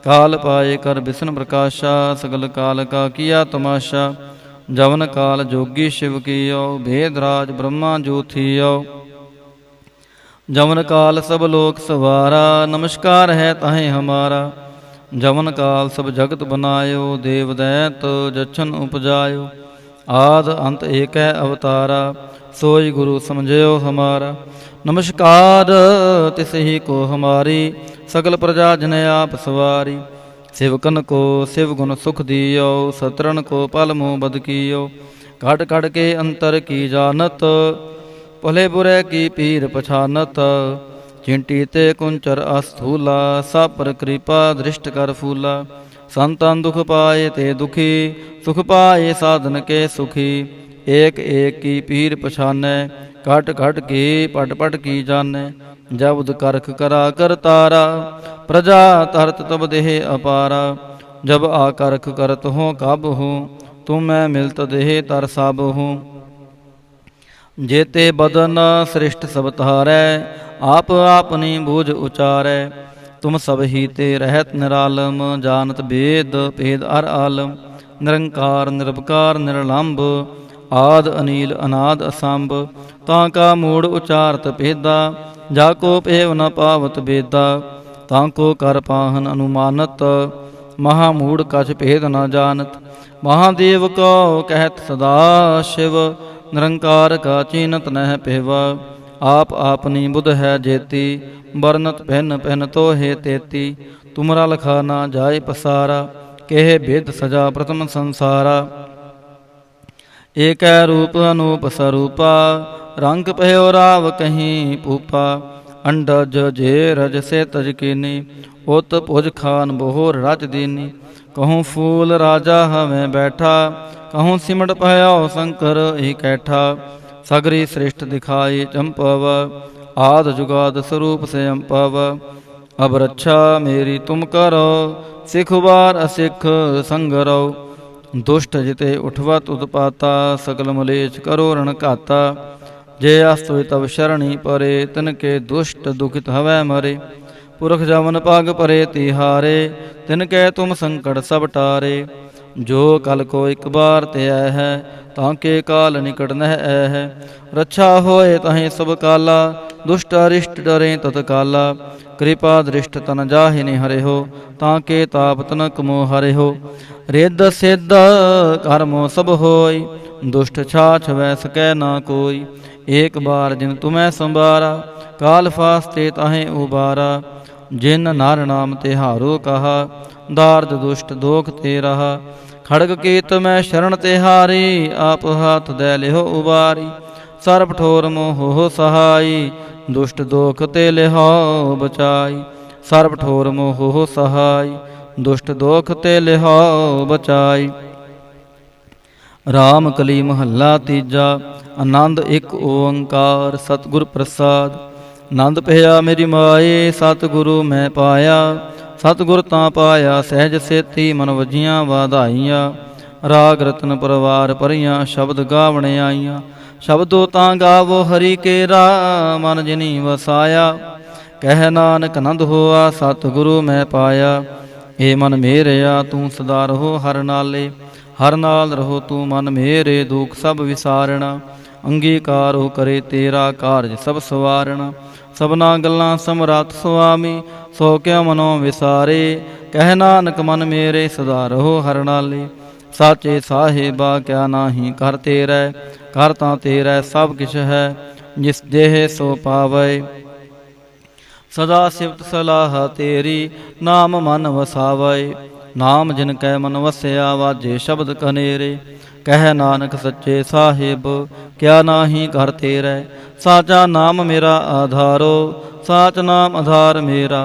काल पाए कर विष्णु प्रकाशा, सगल काल का किया तमाशा। जवन काल जोगी शिव कियो, भेद राज ब्रह्मा जो थियो। जवन काल सब लोक सवारा, नमस्कार है ताहे हमारा। जवन काल सब जगत बनायो, देव दैत जछन उपजायो। आद अंत एक है अवतारा, सोई गुरु समझयो हमारा। नमस्कार तिस ही को हमारी, सकल प्रजा जन आप सवारी। सेवकन को शिव गुण सुख दियो, सतरन को पल मुँह बद कियो। घट घट के अंतर की जानत, भले बुरे की पीर पछानत। चिंटी ते कुंचर अस्थूला, सब पर कृपा दृष्ट कर फूला। संतन दुख पाए ते दुखी, सुख पाए साधन के सुखी। एक एक की पीर पछाने, घट घट की पट पट की जाने। जब करख करा कर तारा, प्रजा तरत तब देह अपारा। जब आकरख करत हो कब हूँ, तुम मैं मिलत देह तर सब हूँ। जेते बदन श्रेष्ठ सब तारै, आप आपनी बूझ उचारै। तुम सब ही ते रहत निरालम, जानत वेद भेद अर आलम। निरंकार निरपकार निरलंब, आद अनील अनाद असंभ। ताका मूढ़ उचारत भेदा, जाको पेव न पावत बेदा। ताको कर पाहन अनुमानत, महामूढ़ कछ भेद न जानत। महादेव को कहत सदा शिव, निरंकार का चीनत नह पेवा। आप आपनी बुध है जेती, बरनत पहन पहन तो हे तेती। तुमरा लखा ना जाय पसारा, केह भेद सजा प्रथम संसारा। एक रूप अनूप स्वरूपा, रंग पह्यो राव कहीं पूपा। अंडज जे रज से तज कीनी, उत भुज खान बोहर रज दीनी। कहूँ फूल राजा हमें बैठा, कहूँ सिमट पह्यो शंकर ही कैठा। सगरी श्रेष्ठ दिखाई चंपव, आद जुगाद स्वरूप से अम्पव। अब रक्षा मेरी तुम करो, सिख बार असिख संगरो। दुष्ट जिते उठवत उत्पाता, सकल मलेच करो रण घाता। जे अस्तुय तब शरणी परे, तिनके दुष्ट दुखित हवै मरे। पुरख जवन पग परे तिहारे, तिनके तुम संकट सब टारे। जो कल को एक बार ते है, ताके काल निकट नह है। रक्षा होए तहें सब काला, दुष्ट अरिष्ट डरे तत्काला। कृपा दृष्ट तन जाहि निहरे हो, ताके ताप तनक मोह हरे हो। रिद्ध सिद्ध कर्मो सब होय, दुष्ट छाछ वै सकै ना कोई। एक बार जिन तुम्हें संबारा, काल फास्ते ताहें उबारा। जिन नार नाम तिहारो कहा, दार्द दुष्ट दोख ते रहा। खड़ग कीत मैं शरण तिहारी, आप हाथ दे लिहो उबारी। सर्प ठोर मोह हो सहाई, दुष्ट दोख ते लिहो बचाई। सर्प ठोर मोह हो सहाई, दुष्ट दोख ते लिहो बचाई। राम कली महला तीजा, आनंद एक ओंकार सतगुर प्रसाद। नंद पया मेरी माए, सतगुरु मैं पाया। सतगुर तां पाया सहज सेती, मन वजियां वाधाइयां। राग रतन परवार परियां, शब्द गावणे आईयां। शब्दो तां गावो हरि केरा, मन जिनी वसाया। कह नानक नंद होआ, सतगुरु मैं पाया। ए मन मेरेया तू सदा रहो हर नाले। हर नाल रहो तू मन मेरे, दुख सब विसारणा। अंगीकार हो करे तेरा कारज सब सवारणा। सबना गल्लां समरथ सुआमी, सो क्या मनो विसारे। कह नानक मन मेरे सदा रहो हर नाले। साचे साहिबा क्या नाही कर तेरै, कर तां तेरै सब किछ है। जिस देह सो पावै, सदा सिफत सलाह तेरी। नाम मन वसावै, नाम जिन कै मन वसया। वाजे शब्द कनेरे, कह नानक सच्चे साहिब क्या नाही कर तेरै। साचा नाम मेरा आधारो, साच नाम आधार मेरा।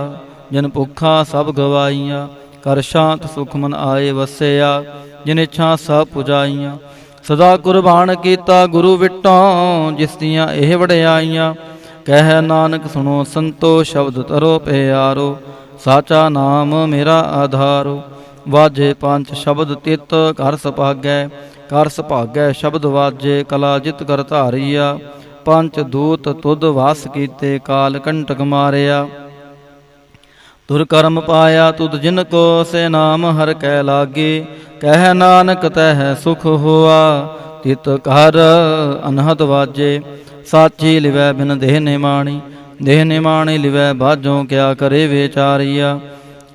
जिन भुखा सब गवाइयाँ, कर शांत सुख मन आए वसया। जिन इच्छा सब पुजाइयाँ, सदा कुर्बान कीता गुरु विटों। जिस दियाँ एह वड़ियाइयाँ, कह नानक सुनो संतो शब्द तरो प्यारो। साचा नाम मेरा आधारो, वाजे पंच शब्द तित कर सभागै। कर सभागै शब्द वाजे, कला जित कर धारिया। पंच दूत तुद वास कीते, काल कंटक मारिया। तुर कर्म पाया तुद जिनको, से नाम हर कै लागे। कह नानक तह सुख हुआ, तित कर अनहद वाजे। साची लिवै बिन देह निमाणी, ਦੇਹ ਨਿਮਾਣੀ ਲਿਵੈ ਬਾਝੋਂ ਕਿਆ ਕਰੇ ਵਿਚਾਰੀਆ।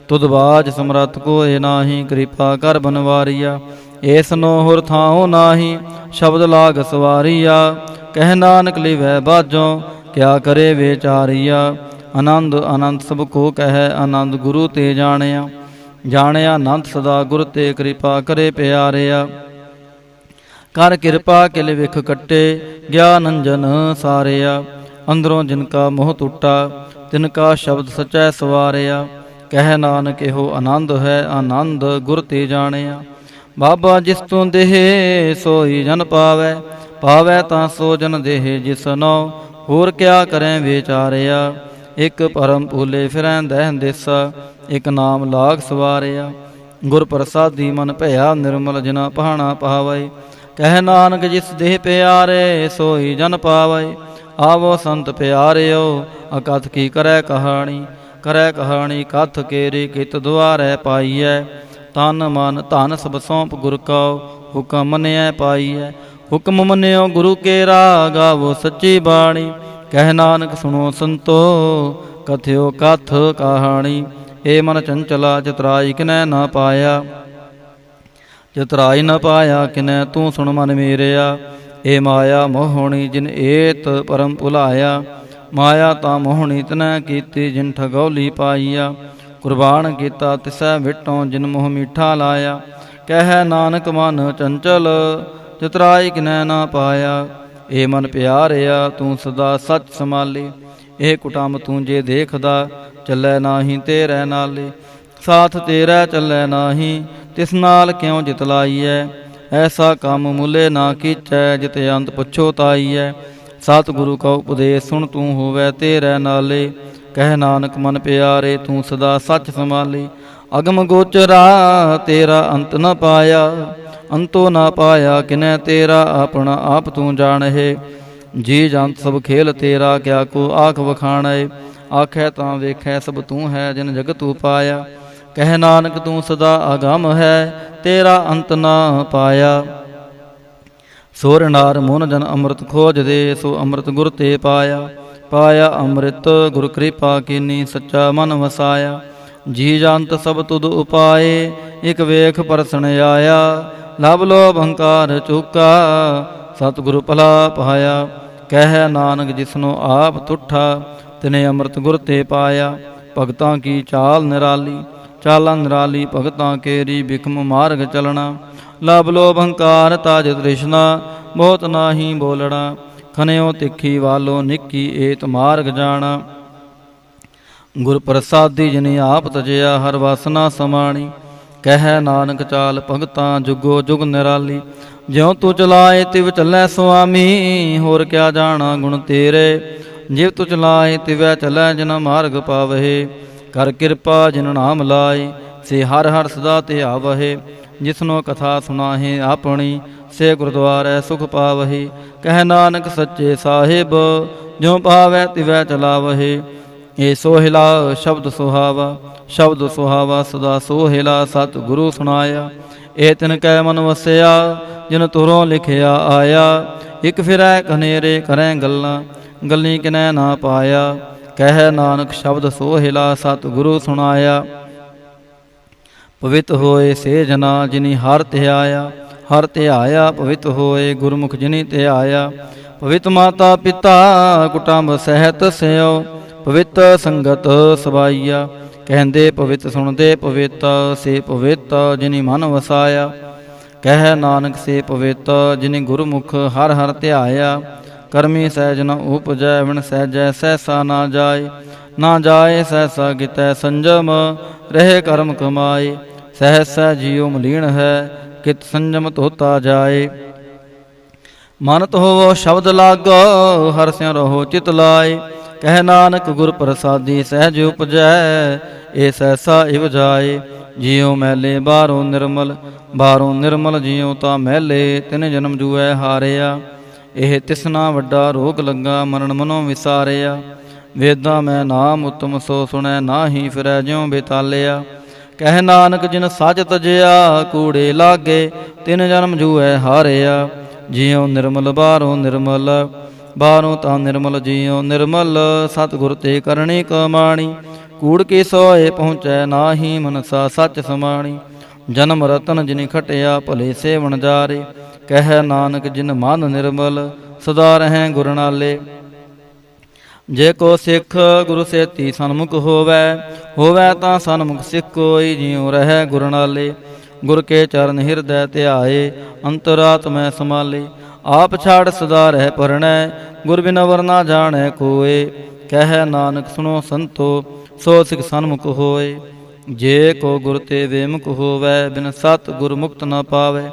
ਤੁਧ ਬਾਜ ਸਮਰੱਥ ਕੋਇ ਨਾਹੀ ਕਿਰਪਾ ਕਰ ਬਨਵਾਰੀਆ। ਏਸ ਨੋ ਹੁਰ ਥਾਉ ਨਾਹੀ ਸ਼ਬਦ ਲਾਗ ਸਵਾਰੀਆ। ਕਹਿ ਨਾਨਕ ਲਿਵੈ ਬਾਝੋਂ ਕਿਆ ਕਰੇ ਵਿਚਾਰੀਆ। ਆਨੰਦ ਅਨੰਤ ਸਭ ਕੋ ਕਹਿ ਆਨੰਦ ਗੁਰੂ ਤੇ ਜਾਣਿਆ। ਜਾਣਿਆ ਆਨੰਦ ਸਦਾ ਗੁਰ ਤੇ ਕਿਰਪਾ ਕਰੇ ਪਿਆਰਿਆ। ਕਰ ਕਿਰਪਾ ਕਿਲ ਵਿਖ ਕੱਟੇ ਗਿਆਨ ਅੰਜਨ ਸਾਰਿਆ। ਅੰਦਰੋਂ ਜਿਨ ਕਾ ਮੋਹ ਟੁੱਟਾ ਤਿਨ ਕਾ ਸ਼ਬਦ ਸਚੈ ਸਵਾਰਿਆ। ਕਹਿ ਨਾਨਕ ਇਹੋ ਆਨੰਦ ਹੈ ਆਨੰਦ ਗੁਰ ਤੇ ਜਾਣਿਆ। ਬਾਬਾ ਜਿਸ ਤੋਂ ਦੇਹ ਸੋਈ ਜਨ ਪਾਵੈ ਪਾਵੈ ਤਾਂ ਸੋ ਜਨ ਦੇਹ ਜਿਸਨੋ ਹੋਰ ਕਿਆ ਕਰੈ ਵਿਚਾਰਿਆ। ਇਕ ਪਰਮ ਭੂਲੇ ਫਿਰੈ ਦਹਿ ਦੇਸਾ ਇਕ ਨਾਮ ਲਾਗ ਸਵਾਰਿਆ। ਗੁਰ ਪ੍ਰਸਾਦੀ ਮਨ ਭਇਆ ਨਿਰਮਲ ਜਿਨਾ ਪਹਾਣਾ ਪਾਵੈ। ਕਹਿ ਨਾਨਕ ਜਿਸ ਦੇਹ ਪਿਆਰੇ ਸੋਈ ਜਨ ਪਾਵੈ। ਆਵੋ ਸੰਤ ਪਿਆਰਿਓ ਅਕਥ ਕੀ ਕਰੈ ਕਹਾਣੀ। ਕਰੈ ਕਹਾਣੀ ਕਥ ਕੇਰੀ ਕਿਤ ਦੁਆਰੈ ਪਾਈਐ। ਤਨ ਮਨ ਧਨ ਸਭ ਸੌਂਪ ਗੁਰ ਕਉ ਹੁਕਮ ਮੰਨਿਐ ਪਾਈਐ। ਹੁਕਮ ਮੰਨਿਓ ਗੁਰੂ ਕੇਰਾ ਗਾਵੋ ਸੱਚੀ ਬਾਣੀ। ਕਹਿ ਨਾਨਕ ਸੁਣੋ ਸੰਤੋ ਕਥਿਓ ਕਥ ਕਹਾਣੀ। ਏ ਮਨ ਚੰਚਲਾ ਚਤਰਾਈ ਕਿਨੈ ਨਾ ਪਾਇਆ। ਚਤਰਾਈ ਨ ਪਾਇਆ ਕਿਨੈ ਤੂੰ ਸੁਣ ਮਨ ਮੇਰਿਆ। ਏ ਮਾਇਆ ਮੋਹਣੀ ਜਿਨ ਏਤ ਪਰਮ ਭੁਲਾਇਆ। ਮਾਇਆ ਤਾਂ ਮੋਹਣੀ ਤਨੈ ਕੀਤੀ ਜਿਨ ਠਗੌਲੀ ਪਾਈਆ। ਕੁਰਬਾਨ ਕੀਤਾ ਤਿਸੈ ਵਿਟੋਂ ਜਿਨ ਮੋਹ ਮੀਠਾ ਲਾਇਆ। ਕਹਿ ਨਾਨਕ ਮਨ ਚੰਚਲ ਚਤਰਾਈ ਕਿਨੈ ਨਾ ਪਾਇਆ। ਏ ਮਨ ਪਿਆਰਿਆ ਤੂੰ ਸਦਾ ਸੱਚ ਸੰਭਾਲੀ। ਇਹ ਕੁਟੰਬ ਤੂੰ ਜੇ ਦੇਖਦਾ ਚੱਲੈ ਨਾਹੀ ਤੇਰੇ ਨਾਲੇ। ਸਾਥ ਤੇਰਾ ਚੱਲੈ ਨਾਹੀ ਤਿਸ ਨਾਲ ਕਿਉ ਜਿਤ ਲਾਈਐ। ਐਸਾ ਕੰਮ ਮੁਲੇ ਨਾ ਕੀਚੈ ਜਿਤ ਅੰਤ ਪਛੋਤਾਈਐ। ਸਤਿਗੁਰੂ ਕਉ ਉਪਦੇਸ਼ ਸੁਣ ਤੂੰ ਹੋਵੈ ਤੇਰੇ ਨਾਲੇ। ਕਹਿ ਨਾਨਕ ਮਨ ਪਿਆਰੇ ਤੂੰ ਸਦਾ ਸੱਚ ਸੰਭਾਲੀ। ਅਗਮ ਗੋਚਰਾ ਤੇਰਾ ਅੰਤ ਨ ਪਾਇਆ। ਅੰਤੋ ਨਾ ਪਾਇਆ ਕਿਨੈ ਤੇਰਾ ਆਪਣਾ ਆਪ ਤੂੰ ਜਾਣਹਿ। ਜੀ ਜੰਤ ਸਭ ਖੇਲ ਤੇਰਾ ਕਿਆ ਕੋ ਆਖ ਵਖਾਣੈ। ਆਖੈ ਤਾਂ ਵੇਖੈ ਸਭ ਤੂੰ ਹੈ ਜਿਨ ਜਗਤ ਉਪਾਇਆ। ਕਹਿ ਨਾਨਕ ਤੂੰ ਸਦਾ ਅਗਮ ਹੈ ਤੇਰਾ ਅੰਤ ਨਾ ਪਾਇਆ। ਸੋਰ ਨਾਰ ਮੋਨ ਜਨ ਅੰਮ੍ਰਿਤ ਖੋਜਦੇ ਸੋ ਅੰਮ੍ਰਿਤ ਗੁਰ ਤੇ ਪਾਇਆ। ਪਾਇਆ ਅੰਮ੍ਰਿਤ ਗੁਰ ਕਿਰਪਾ ਕੀਨੀ ਸੱਚਾ ਮਨ ਵਸਾਇਆ। ਜੀ ਜੰਤ ਸਭ ਤੁਧ ਉਪਾਏ ਇਕ ਵੇਖ ਪਰਸਣ ਆਇਆ। ਲਭ ਲੋਭ ਹੰਕਾਰ ਚੁਕਾ ਸਤਿਗੁਰੂ ਭਲਾ ਪਾਇਆ। ਕਹਿ ਨਾਨਕ ਜਿਸਨੂੰ ਆਪ ਤੁਠਾ ਤਿਨੇ ਅੰਮ੍ਰਿਤ ਗੁਰ ਤੇ ਪਾਇਆ। ਭਗਤਾਂ ਕੀ ਚਾਲ ਨਿਰਾਲੀ ਚਾਲਾਂ ਨਿਰਾਲੀ ਭਗਤਾਂ ਕੇਰੀ ਬਿਖਮ ਮਾਰਗ ਚਲਣਾ। ਲਭ ਲੋਭ ਹੰਕਾਰ ਤਾਜ ਤ੍ਰਿਸ਼ਨਾ ਬਹੁਤ ਨਾਹੀ ਬੋਲਣਾ। ਖਨਿਓ ਤਿੱਖੀ ਵਾਲੋ ਨਿੱਕੀ ਏਤ ਮਾਰਗ ਜਾਣਾ। ਗੁਰ ਪ੍ਰਸਾਦੀ ਜਿਨੀ ਆਪ ਤਜਿਆ ਹਰ ਵਾਸਨਾ ਸਮਾਣੀ। ਕਹਿ ਨਾਨਕ ਚਾਲ ਭਗਤਾਂ ਜੁਗੋ ਜੁਗ ਨਿਰਾਲੀ। ਜਿਉ ਤੂੰ ਚਲਾਏ ਤਿਵ ਚੱਲੈ ਸੁਆਮੀ ਹੋਰ ਕਿਆ ਜਾਣਾ ਗੁਣ ਤੇਰੇ। ਜਿਵ ਤੂੰ ਚਲਾਏ ਤਿਵੈ ਚੱਲੈ ਜਿਨ ਮਾਰਗ ਪਾਵਹਿ। ਕਰ ਕਿਰਪਾ ਜਿਨ ਨਾਮ ਲਾਏ ਸੇ ਹਰ ਹਰ ਸਦਾ ਤੇ ਆਵਹਿ। ਜਿਸਨੋ ਕਥਾ ਸੁਣਾਹੇ ਆਪਣੀ ਸੇ ਗੁਰਦੁਆਰੈ ਸੁਖ ਪਾਵਹਿ। ਕਹਿ ਨਾਨਕ ਸੱਚੇ ਸਾਹਿਬ ਜਿਉ ਪਾਵੈ ਤਿਵੈ ਚਲਾਵਹਿ। ਏ ਸੋਹਿਲਾ ਸ਼ਬਦ ਸੁਹਾਵਾ ਸ਼ਬਦ ਸੁਹਾਵਾ ਸਦਾ ਸੋਹਿਲਾ ਸਤ ਗੁਰੂ ਸੁਣਾਇਆ। ਏ ਤਿਨ ਕੈ ਮਨ ਵਸਿਆ ਜਿਨ ਤੁਰੋਂ ਲਿਖਿਆ ਆਇਆ। ਇਕ ਫਿਰੈ ਕਨੇਰੇ ਕਰੈ ਗੱਲਾਂ ਗੱਲੀ ਕਿਨੈ ਨਾ ਪਾਇਆ। ਕਹਿ ਨਾਨਕ ਸ਼ਬਦ ਸੋਹਿਲਾ ਸਤ ਗੁਰੂ ਸੁਣਾਇਆ। ਪਵਿੱਤ ਹੋਏ ਸੇ ਜਨਾ ਜਿਨੀ ਹਰ ਧਿਆਇਆ। ਹਰ ਧਿਆਇਆ ਪਵਿੱਤ ਹੋਏ ਗੁਰਮੁਖ ਜਿਨੀ ਧਿਆਇਆ। ਪਵਿੱਤ ਮਾਤਾ ਪਿਤਾ ਕੁਟੰਬ ਸਹਿਤ ਸਿਓ ਪਵਿੱਤ ਸੰਗਤ ਸਵਾਈਆ। ਕਹਿੰਦੇ ਪਵਿੱਤ ਸੁਣਦੇ ਪਵਿੱਤ ਸੇ ਪਵਿੱਤ ਜਿਨੀ ਮਨ ਵਸਾਇਆ। ਕਹਿ ਨਾਨਕ ਸੇ ਪਵਿੱਤ ਜਿਨੀ ਗੁਰਮੁਖ ਹਰ ਹਰ ਧਿਆਇਆ। ਕਰਮੀ ਸਹਿਜ ਨ ਉਪਜੈ ਵਿਣ ਸਹਿਜੈ ਸਹਿਸਾ ਨਾ ਜਾਏ। ਨਾ ਜਾਏ ਸਹਿਸਾ ਕਿਤੈ ਸੰਜਮ ਰਹੇ ਕਰਮ ਕਮਾਏ। ਸਹਿਸਾ ਜੀਉ ਮਲੀਨ ਹੈ ਕਿਤ ਸੰਜਮ ਧੋਤਾ ਜਾਏ। ਮਨ ਧੋਵੋ ਸ਼ਬਦ ਲਾਗੋ ਹਰ ਸਿਉ ਰਹੋ ਚਿਤ ਲਾਏ। ਕਹਿ ਨਾਨਕ ਗੁਰ ਪ੍ਰਸਾਦੀ ਸਹਿਜ ਉਪਜੈ ਏ ਸਹਿਸਾ ਇਵ ਜਾਏ। ਜਿਉ ਮੈਲੇ ਬਾਹਰੋਂ ਨਿਰਮਲ ਜਿਉ ਤਾਂ ਮੈਲੇ ਤਿਨ ਜਨਮ ਜੂਐ ਹਾਰਿਆ। ਇਹ ਤਿਸਨਾ ਵੱਡਾ ਰੋਗ ਲੱਗਾ ਮਰਨ ਮਨੋਂ ਵਿਸਾਰਿਆ। ਵੇਦਾਂ ਮੈਂ ਨਾਮ ਉਤਮ ਸੋ ਸੁਣੈ ਨਾਹੀ ਫਿਰੈ ਜਿਉ ਬੇਤਾਲਿਆ। ਕਹਿ ਨਾਨਕ ਜਿਨ ਸੱਚ ਤਜਿਆ ਕੂੜੇ ਲਾਗੇ ਤਿਨ ਜਨਮ ਜੂਐ ਹਾਰਿਆ। ਜਿਉ ਨਿਰਮਲ ਬਾਹਰੋਂ ਨਿਰਮਲ ਬਾਹਰੋਂ ਤਾਂ ਨਿਰਮਲ ਜੀਉ ਨਿਰਮਲ, ਸਤਿਗੁਰ ਤੇ ਕਰਨੀ ਕਮਾਣੀ। ਕੂੜ ਕੀ ਸੋਏ ਪਹੁੰਚੈ ਨਾਹੀ, ਮਨਸਾ ਸੱਚ ਸਮਾਣੀ। ਜਨਮ ਰਤਨ ਜਿਨਿ ਖਟਿਆ, ਭਲੇ ਸੇਵਨ ਜਾਰੇ। ਕਹਿ ਨਾਨਕ ਜਿਨ ਮਨ ਨਿਰਮਲ, ਸਦਾ ਰਹੈ ਗੁਰ ਨਾਲੇ। ਜੇ ਕੋ ਸਿੱਖ ਗੁਰੂ ਸੇਤੀ ਸਨਮੁਖ ਹੋਵੈ, ਹੋਵੈ ਤਾਂ ਸਨਮੁਖ ਸਿੱਖ ਕੋਈ, ਜਿਉ ਰਹੈ ਗੁਰ ਨਾਲੇ। ਗੁਰ ਕੇ ਚਰਨ ਹਿਰਦੈ ਧਿਆਏ, ਅੰਤਰਾਤਮੈ ਸਮਾਲੇ। ਆਪ ਛਾੜ ਸਦਾ ਰਹਿ ਪਰਣੈ, ਗੁਰ ਬਿਨ ਵਰ ਨਾ ਜਾਣੈ ਕੋਏ। ਕਹਿ ਨਾਨਕ ਸੁਣੋ ਸੰਤੋ, ਸੋ ਸਿੱਖ ਸਨਮੁਖ ਹੋਏ। ਜੇ ਕੋ ਗੁਰ ਤੇ ਵੇਮੁਖ ਹੋਵੈ, ਬਿਨ ਸਤ ਗੁਰ ਮੁਕਤ ਨਾ ਪਾਵੈ।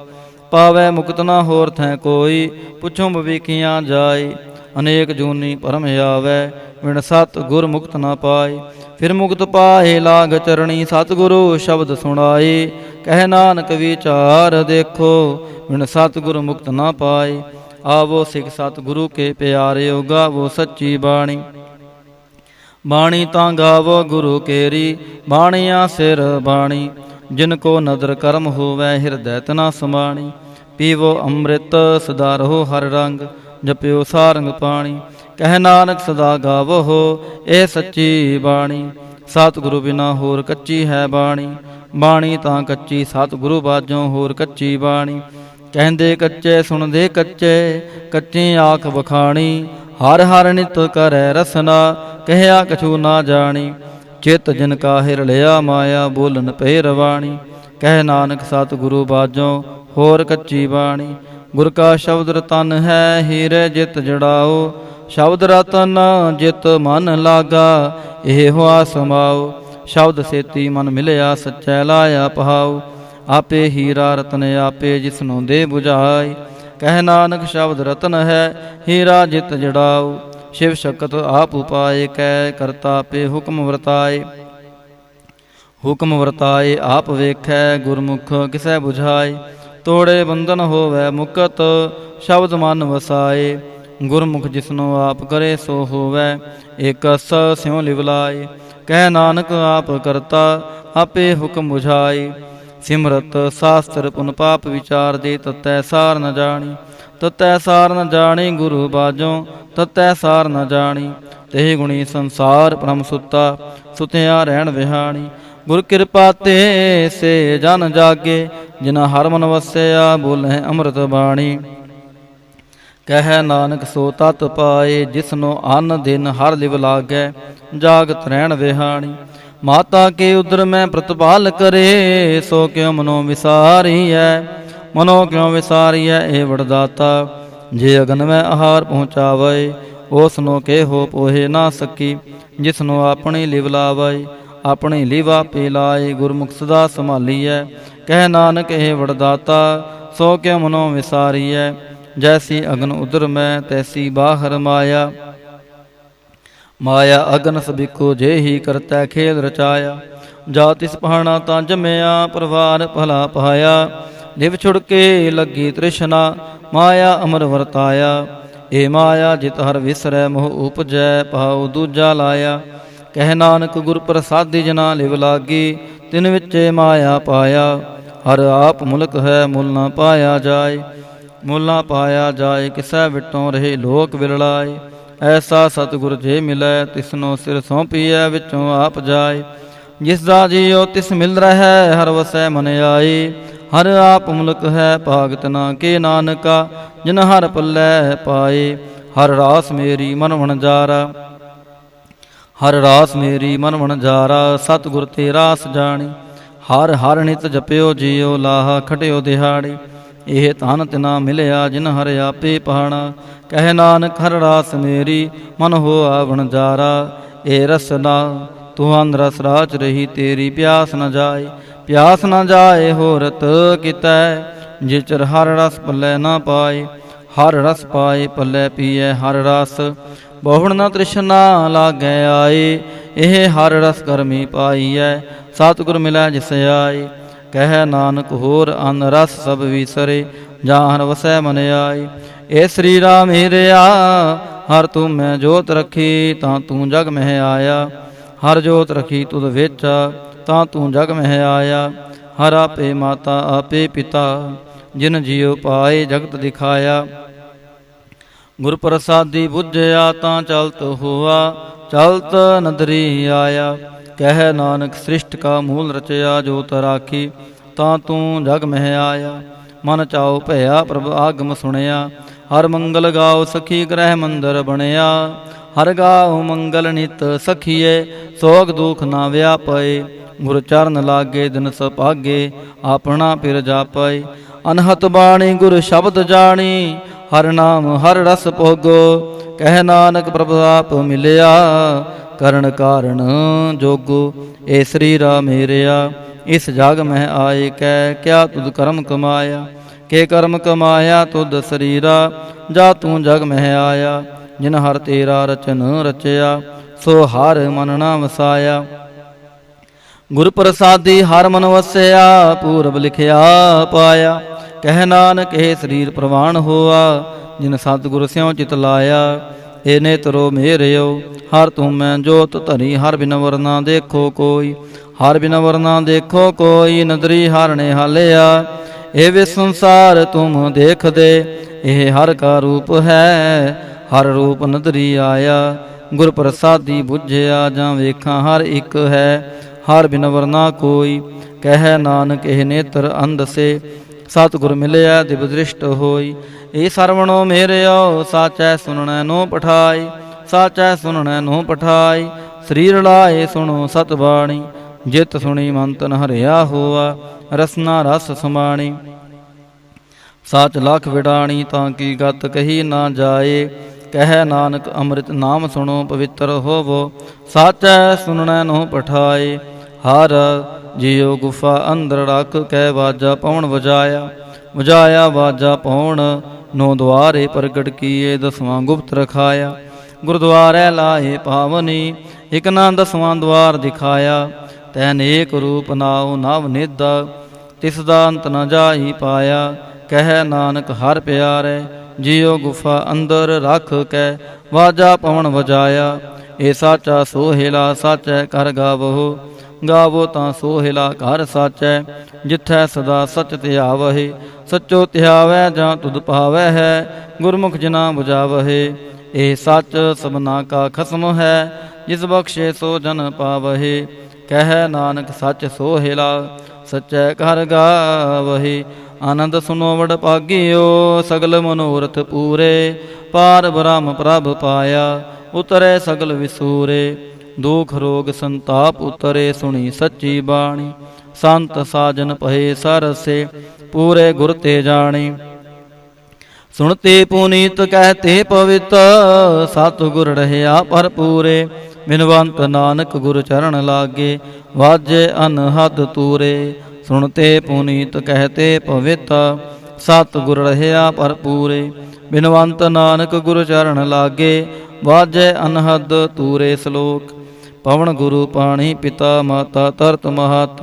ਪਾਵੈ ਮੁਕਤ ਨਾ ਹੋਰ ਥੈ ਕੋਈ, ਪੁੱਛੋ ਬਵੀਕੀਆਂ ਜਾਏ। ਅਨੇਕ ਜੂਨੀ ਭਰਮ ਆਵੈ, ਬਿਨ ਸਤ ਗੁਰ ਮੁਕਤ ਨਾ ਪਾਏ। ਫਿਰ ਮੁਕਤ ਪਾਏ ਲਾਗ ਚਰਣੀ, ਸਤਿਗੁਰੂ ਸ਼ਬਦ ਸੁਣਾਏ। ਕਹਿ ਨਾਨਕ ਵਿਚਾਰ ਦੇਖੋ, ਬਿਨ ਸਤਿਗੁਰ ਮੁਕਤ ਨਾ ਪਾਏ। ਆਵੋ ਸਿੱਖ ਸਤਿਗੁਰੂ ਕੇ ਪਿਆਰਿਓ, ਗਾਵੋ ਸੱਚੀ ਬਾਣੀ। ਬਾਣੀ ਤਾਂ ਗਾਵੋ ਗੁਰੂ ਕੇਰੀ, ਬਾਣੀਆਂ ਸਿਰ ਬਾਣੀ। ਜਿਨ ਕੋ ਨਦਰ ਕਰਮ ਹੋਵੈ, ਹਿਰਦੈ ਤਨਾ ਸਮਾਣੀ। ਪੀਵੋ ਅੰਮ੍ਰਿਤ ਸਦਾ ਰਹੋ ਹਰ ਰੰਗ, ਜਪਿਓ ਸਾਰੰਗ ਪਾਣੀ। ਕਹਿ ਨਾਨਕ ਸਦਾ ਗਾਵੋ, ਇਹ ਸੱਚੀ ਬਾਣੀ। ਸਤਿਗੁਰੂ ਬਿਨਾ ਹੋਰ ਕੱਚੀ ਹੈ ਬਾਣੀ। ਬਾਣੀ ਤਾਂ ਕੱਚੀ ਸਤਿਗੁਰੂ ਬਾਝੋਂ, ਹੋਰ ਕੱਚੀ ਬਾਣੀ। ਕਹਿੰਦੇ ਕੱਚੇ ਸੁਣਦੇ ਕੱਚੇ, ਕੱਚੀ ਆਖ ਵਖਾਣੀ। ਹਰ ਹਰ ਨਿਤ ਕਰੈ ਰਸਨਾ, ਕਹਿਆ ਕਛੂ ਨਾ ਜਾਣੀ। ਚਿਤ ਜਿਨ ਕਾ ਹਿਰ ਲਿਆ ਮਾਇਆ, ਬੋਲਨ ਪਏ ਰਵਾਣੀ। ਕਹਿ ਨਾਨਕ ਸਤਿਗੁਰੂ ਬਾਝੋਂ, ਹੋਰ ਕੱਚੀ ਬਾਣੀ। ਗੁਰ ਕਾ ਸ਼ਬਦ ਰਤਨ ਹੈ, ਹੀਰੇ ਜਿਤ ਜੜਾਓ। ਸ਼ਬਦ ਰਤਨ ਜਿਤ ਮਨ ਲਾਗਾ, ਇਹ ਹੋਆ ਸਮਾਓ। ਸ਼ਬਦ ਸੇਤੀ ਮਨ ਮਿਲਿਆ, ਸੱਚੈ ਲਾਇਆ ਪਹਾਉ। ਆਪੇ ਹੀਰਾ ਰਤਨ ਆਪੇ, ਜਿਸਨੂੰ ਦੇ ਬੁਝਾਈ। ਕਹਿ ਨਾਨਕ ਸ਼ਬਦ ਰਤਨ ਹੈ, ਹੀਰਾ ਜਿਤ ਜੜਾਓ। ਸ਼ਿਵ ਸ਼ਕਤ ਆਪ ਉਪਾਏ, ਕਹਿ ਕਰਤਾ ਆਪੇ ਹੁਕਮ ਵਰਤਾਏ। ਹੁਕਮ ਵਰਤਾਏ ਆਪ ਵੇਖੈ, ਗੁਰਮੁਖ ਕਿਸੈ ਬੁਝਾਏ। ਤੋੜੇ ਬੰਧਨ ਹੋਵੈ ਮੁਕਤ, ਸ਼ਬਦ ਮਨ ਵਸਾਏ। ਗੁਰਮੁਖ ਜਿਸਨੂੰ ਆਪ ਕਰੇ ਸੋ ਹੋਵੈ, ਏਕਸ ਸਿਉ ਲਿਵਲਾਏ। ਕਹਿ ਨਾਨਕ ਆਪ ਕਰਤਾ, ਆਪੇ ਹੁਕਮ ਬੁਝਾਏ। ਸਿਮਰਤ ਸਾਸਤਰ ਪੁਨ ਪਾਪ ਵਿਚਾਰ ਦੇ, ਤਤੈ ਸਾਰ ਨ ਜਾਣੀ। ਤਤੈ ਸਾਰ ਨ ਜਾਣੀ ਗੁਰੂ ਬਾਝੋਂ, ਤਤੈ ਸਾਰ ਨ ਜਾਣੀ। ਤੇ ਗੁਣੀ ਸੰਸਾਰ ਭ੍ਰਮ ਸੁੱਤਾ, ਸੁਤਿਆ ਰਹਿਣ ਵਿਹਾਣੀ। ਗੁਰ ਕਿਰਪਾ ਤੇ ਸੇ ਜਨ ਜਾਗੇ, ਜਿਨਾ ਹਰ ਮਨ ਵਸਿਆ, ਬੋਲੇ ਅੰਮ੍ਰਿਤ ਬਾਣੀ। ਕਹਿ ਨਾਨਕ ਸੋ ਤਤ ਪਾਏ, ਜਿਸਨੋ ਅੰਨ ਦਿਨ ਹਰ ਲਿਵ ਲਾਗੈ, ਜਾਗਤ ਰਹਿਣ ਵਿਹਾਣੀ। ਮਾਤਾ ਕੇ ਉਦਰ ਮੈਂ ਪ੍ਰਤਪਾਲ ਕਰੇ, ਸੋ ਕਿਉ ਮਨੋ ਵਿਸਾਰੀਐ। ਮਨੋ ਕਿਉ ਵਿਸਾਰੀਐ ਇਹ ਵਡਦਾਤਾ, ਜੇ ਅਗਨ ਮੈਂ ਆਹਾਰ ਪਹੁੰਚਾਵੇ। ਉਸਨੋ ਕੇਹੋ ਪੋਹੇ ਨਾ ਸਕੀ, ਜਿਸਨੋ ਆਪਣੀ ਲਿਵ ਲਾਵੇ। ਆਪਣੀ ਲਿਵ ਆਪੇ ਲਾਏ, ਗੁਰਮੁਖ ਸਦਾ ਸੰਭਾਲੀਐ। ਕਹਿ ਨਾਨਕ ਇਹ ਵਡਦਾਤਾ, ਸੋ ਕਿਉ ਮਨੋ ਵਿਸਾਰੀਐ। ਜੈਸੀ ਅਗਨ ਉਦਰ ਮੈਂ, ਤੈਸੀ ਬਾਹਰ ਮਾਇਆ। ਮਾਇਆ ਅਗਨ ਸਭਿਕੋ, ਜੇ ਹੀ ਕਰਤੈ ਖੇਲ ਰਚਾਇਆ। ਜਾ ਤਿਸ ਪਹਾਣਾ ਤਾਂ ਜੰਮਿਆ, ਪਰਿਵਾਰ ਭਲਾ ਪਾਇਆ। ਲਿਵ ਛੁੜ ਕੇ ਲੱਗੀ ਤ੍ਰਿਸ਼ਨਾ, ਮਾਇਆ ਅਮਰ ਵਰਤਾਇਆ। ਇਹ ਮਾਇਆ ਜਿਤ ਹਰ ਵਿਸਰੈ, ਮੋਹ ਉਪਜੈ ਭਾਉ ਦੂਜਾ ਲਾਇਆ। ਕਹਿ ਨਾਨਕ ਗੁਰ ਪ੍ਰਸਾਦੀ ਜਨਾ ਲਿਵ ਲਾਗੀ, ਤਿਨ ਵਿੱਚੇ ਮਾਇਆ ਪਾਇਆ। ਹਰ ਆਪ ਮੁਲਕ ਹੈ, ਮੁੱਲ ਨਾ ਪਾਇਆ ਜਾਏ। ਮੁੱਲ ਨਾ ਪਾਇਆ ਜਾਏ, ਕਿਸੈ ਵਿਟੋਂ ਰਹੇ ਲੋਕ ਵਿਰਲਾਏ। ਐਸਾ ਸਤਿਗੁਰ ਜੇ ਮਿਲੈ, ਤਿਸਨੋ ਸਿਰ ਸੌਂਪੀਐ, ਵਿੱਚੋਂ ਆਪ ਜਾਏ। ਜਿਸ ਦਾ ਜੀਉ ਤਿਸ ਮਿਲ ਰਹੈ, ਹਰ ਵਸੈ ਮਨ ਆਏ। ਹਰ ਆਪ ਮੁਲਕ ਹੈ, ਭਾਗਤ ਨਾ ਕੇ ਨਾਨਕਾ, ਜਿਨ ਹਰ ਪੱਲੇ ਪਾਏ। ਹਰ ਰਾਸ ਮੇਰੀ ਮਨ ਵਣਜਾਰਾ, ਹਰ ਰਾਸ ਮੇਰੀ ਮਨ ਵਣਜਾਰਾ। ਸਤਿਗੁਰ ਤੇ ਰਾਸ ਜਾਣੀ, ਹਰ ਹਰ ਨਿਤ ਜਪਿਓ ਜੀਉ, ਲਾਹਾ ਖਟਿਓ ਦਿਹਾੜੀ। ਇਹ ਧਨ ਤਿਨਾ ਮਿਲਿਆ, ਜਿਨ ਹਰ ਆਪੇ ਪਾਣਾ। ਕਹਿ ਨਾਨਕ ਹਰ ਰਾਸ ਮੇਰੀ, ਮਨ ਹੋਆ ਵਣਜਾਰਾ। ਇਹ ਰਸਨਾ ਤੁਹਨ ਰਸ ਰਾਚ ਰਹੀ, ਤੇਰੀ ਪਿਆਸ ਨ ਜਾਏ। ਪਿਆਸ ਨ ਜਾਏ ਹੋਰਤ ਕਿਤੈ, ਜਿਚਰ ਹਰ ਰਸ ਪੱਲੇ ਨਾ ਪਾਏ। ਹਰ ਰਸ ਪਾਏ ਪੱਲੇ ਪੀਐ ਹਰ ਰਸ, ਬਹੁੜ ਨ ਤ੍ਰਿਸ਼ਨਾ ਲਾਗੈ ਆਏ। ਇਹ ਹਰ ਰਸ ਕਰਮੀ ਪਾਈਐ, ਸਤਿਗੁਰ ਮਿਲੈ ਜਿਸ ਆਏ। ਕਹਿ ਨਾਨਕ ਹੋਰ ਅਨ ਰਸ ਸਭ ਵਿਸਰੇ, ਜਾਂ ਹਰ ਵਸੈ ਮਨ ਆਏ। ਇਹ ਸਰੀਰਾ ਮੇਰਿਆ, ਹਰ ਤੂੰ ਮੈਂ ਜੋਤ ਰੱਖੀ, ਤਾਂ ਤੂੰ ਜਗ ਮਹਿ ਆਇਆ। ਹਰ ਜੋਤ ਰਖੀ ਤੁਧ ਵਿੱਚ, ਤਾਂ ਤੂੰ ਜਗ ਮਹਿ ਆਇਆ। ਹਰ ਆਪੇ ਮਾਤਾ ਆਪੇ ਪਿਤਾ, ਜਿਨ ਜੀਉ ਪਾਏ ਜਗਤ ਦਿਖਾਇਆ। ਗੁਰ ਪ੍ਰਸਾਦੀ ਬੁੱਝਿਆ ਤਾਂ ਚਲਤ ਹੋਆ, ਚਲਤ ਨਦਰੀ ਆਇਆ। ਕਹਿ ਨਾਨਕ ਸ੍ਰਿਸ਼ਟ ਕਾ ਮੂਲ ਰਚਿਆ, ਜੋਤ ਰਾਖੀ ਤਾਂ ਤੂੰ ਜਗ ਮਹਿ ਆਇਆ। ਮਨ ਚਾਉ ਭਇਆ ਪ੍ਰਭ ਆਗਮ ਸੁਣਿਆ, ਹਰ ਮੰਗਲ ਗਾਓ ਸਖੀ ਗ੍ਰਹਿ ਮੰਦਰ ਬਣਿਆ। ਹਰ ਗਾਓ ਮੰਗਲ ਨਿਤ ਸਖੀਏ, ਸੋਗ ਦੁਖ ਨਾ ਵਿਆਪਏ। ਗੁਰ ਚਰਨ ਲਾਗੇ ਦਿਨ ਸੁਭਾਗੇ, ਆਪਣਾ ਪਿਰ ਜਾਪੈ। ਅਨਹਤ ਬਾਣੀ ਗੁਰ ਸ਼ਬਦ ਜਾਣੀ, ਹਰ ਨਾਮ ਹਰ ਰਸ ਭੋਗੋ। ਕਹਿ ਨਾਨਕ ਪ੍ਰਭ ਆਪ ਮਿਲਿਆ, ਕਰਨ ਕਾਰਨ ਜੋਗੋ। ਏ ਸਰੀਰਾ ਮੇਰਿਆ, ਇਸ ਜਗ ਮਹਿ ਆਏ ਕੈ, ਕਿਆ ਤੁਧ ਕਰਮ ਕਮਾਇਆ। ਕੇ ਕਰਮ ਕਮਾਇਆ ਤੁਧ ਸਰੀਰਾ, ਜਾ ਤੂੰ ਜਗ ਮਹਿ ਆਇਆ। ਜਿਨ ਹਰ ਤੇਰਾ ਰਚਨ ਰਚਿਆ, ਸੋ ਹਰ ਮਨ ਨਾ ਵਸਾਇਆ। ਗੁਰ ਪ੍ਰਸਾਦੀ ਹਰ ਮਨ ਵਸਿਆ, ਪੂਰਬ ਲਿਖਿਆ ਪਾਇਆ। ਕਹਿ ਨਾਨਕ ਇਹ ਸਰੀਰ ਪ੍ਰਵਾਨ ਹੋਆ, ਜਿਨ ਸਤਿਗੁਰ ਸਿਉ ਚਿਤ ਲਾਇਆ। ਏ ਨੇਤਰੋ ਮੇਰਿਓ, ਹਰ ਤੂੰ ਮੈਂ ਜੋਤ ਧਰੀ। ਹਰ ਬਿਨ ਵਰਨਾ ਦੇਖੋ ਕੋਈ, ਹਰ ਬਿਨ ਵਰਨਾ ਦੇਖੋ ਕੋਈ। ਨਦਰੀ ਹਰ ਨੇ ਹਾਲਿਆ, ਇਹ ਵੇ ਸੰਸਾਰ ਤੁਮ ਦੇਖਦੇ। ਇਹ ਹਰ ਕਾ ਰੂਪ ਹੈ, ਹਰ ਰੂਪ ਨਦਰੀ ਆਇਆ। ਗੁਰ ਪ੍ਰਸਾਦੀ ਬੁੱਝਿਆ, ਜਾਂ ਵੇਖਾਂ ਹਰ ਇੱਕ ਹੈ, ਹਰ ਬਿਨ ਵਰਨਾ ਕੋਈ। ਕਹਿ ਨਾਨਕ ਇਹ ਨੇਤਰ ਅੰਧ ਸੇ, ਸਤਿਗੁਰ ਮਿਲਿਆ ਦਿਵ ਦ੍ਰਿਸ਼ਟ ਹੋਈ। ਇਹ ਸਰਵਣੋ ਮੇਰਿਓ, ਸਾਚੈ ਸੁਣਨੈ ਨੋ ਪਠਾਈ। ਸਾਚੈ ਸੁਣਨੈ ਨੋ ਪਠਾਈ, ਸਰੀਰ ਲਾਏ ਸੁਣੋ ਸਤ ਬਾਣੀ। ਜਿਤ ਸੁਣੀ ਮਨ ਤਨ ਹਰਿਆ ਹੋਆ, ਰਸਨਾ ਰਸ ਸਮਾਣੀ। ਸਾਚ ਲਖ ਵਿਡਾਣੀ, ਤਾਂ ਕੀ ਗਤ ਕਹੀ ਨਾ ਜਾਏ। ਕਹਿ ਨਾਨਕ ਅੰਮ੍ਰਿਤ ਨਾਮ ਸੁਣੋ, ਪਵਿੱਤਰ ਹੋਵੋ। ਸਾਚੈ ਸੁਣਨੈ ਨੋ ਪਠਾਏ। ਹਰ ਜਿਉ ਗੁਫਾ ਅੰਦਰ ਰੱਖ ਕੈ, ਵਾਜਾ ਪਉਣ ਵਜਾਇਆ। ਵਜਾਇਆ ਵਾਜਾ ਪਉਣ, ਨੌ ਦੁਆਰੇ ਪ੍ਰਗਟ ਕੀਏ। ਦਸਵਾਂ ਗੁਪਤ ਰਖਾਇਆ, ਗੁਰਦੁਆਰੇ ਲਾਏ ਪਾਵਨੀ। ਇਕ ਨਾ ਦਸਵਾਂ ਦੁਆਰ ਦਿਖਾਇਆ, ਤੈ ਅਨੇਕ ਰੂਪ ਨਾਉ ਨਵ ਨਿਧ। ਤਿਸ ਦਾ ਅੰਤ ਨ ਜਾਈ ਪਾਇਆ। ਕਹਿ ਨਾਨਕ ਹਰ ਪਿਆਰੇ, ਜਿਉ ਗੁਫਾ ਅੰਦਰ ਰੱਖ ਕੈ, ਵਾਜਾ ਪਵਣ ਵਜਾਇਆ। ਇਹ ਸਾਚਾ ਸੋਹਿਲਾ, ਸਾਚੈ ਕਰ ਗਾਵੋ। ਗਾਵੋ ਤਾਂ ਸੋਹਿਲਾ ਘਰ ਸਾਚੈ, ਜਿੱਥੈ ਸਦਾ ਸਚ ਧਿਆਵਹਿ। ਸਚੋ ਧਿਆਵੈ ਜਾਂ ਤੁਧ ਪਾਵੈ ਹੈ, ਗੁਰਮੁਖ ਜਿਨਾ ਬੁਝਾਵਹਿ। ਇਹ ਸੱਚ ਸਭਨਾ ਕਾ ਖਸਮ ਹੈ, ਜਿਸ ਬਖਸ਼ੇ ਸੋ ਜਨ ਪਾਵਹਿ। ਕਹਿ ਨਾਨਕ ਸੱਚ ਸੋਹਿਲਾ, ਸਚੈ ਘਰ ਗਾਵਹਿ। ਆਨੰਦ ਸੁਨੋ ਵਡ ਭਾਗਿਓ, ਸਗਲ ਮਨੋਰਥ ਪੂਰੇ। ਪਾਰ ਬ੍ਰਹਮ ਪ੍ਰਭ ਪਾਇਆ, ਉਤਰੇ ਸਗਲ ਵਿਸੂਰੇ। ਦੁਖ ਰੋਗ ਸੰਤਾਪ ਉਤਰੇ, ਸੁਣੀ ਸੱਚੀ ਬਾਣੀ। ਸੰਤ ਸਾਜਨ ਪਹੇ ਸਰਸੇ, ਪੂਰੇ ਗੁਰ ਤੇ ਜਾਣੀ। ਸੁਣਤੇ ਪੁਨੀਤ ਕਹਿਤੇ ਪਵਿੱਤ, ਸਤਿਗੁਰ ਰਹਿਆ ਭਰਪੂਰੇ। ਬਿਨਵੰਤ ਨਾਨਕ ਗੁਰ ਚਰਨ ਲਾਗੇ, ਵਾਜੇ ਅਨਹਦ ਤੂਰੇ। ਸੁਣਤੇ ਪੁਨੀਤ ਕਹਿਤੇ ਪਵਿੱਤ, ਸਤਿਗੁਰ ਰਹਿਆ ਭਰਪੂਰੇ। ਬਿਨਵੰਤ ਨਾਨਕ ਗੁਰ ਚਰਨ ਲਾਗੇ, ਵਾਜੇ ਅਨਹਦ ਤੂਰੇ। ਸ਼ਲੋਕ। ਪਵਨ ਗੁਰੂ ਪਾਣੀ ਪਿਤਾ ਮਾਤਾ ਤਰਤ ਮਹਤ।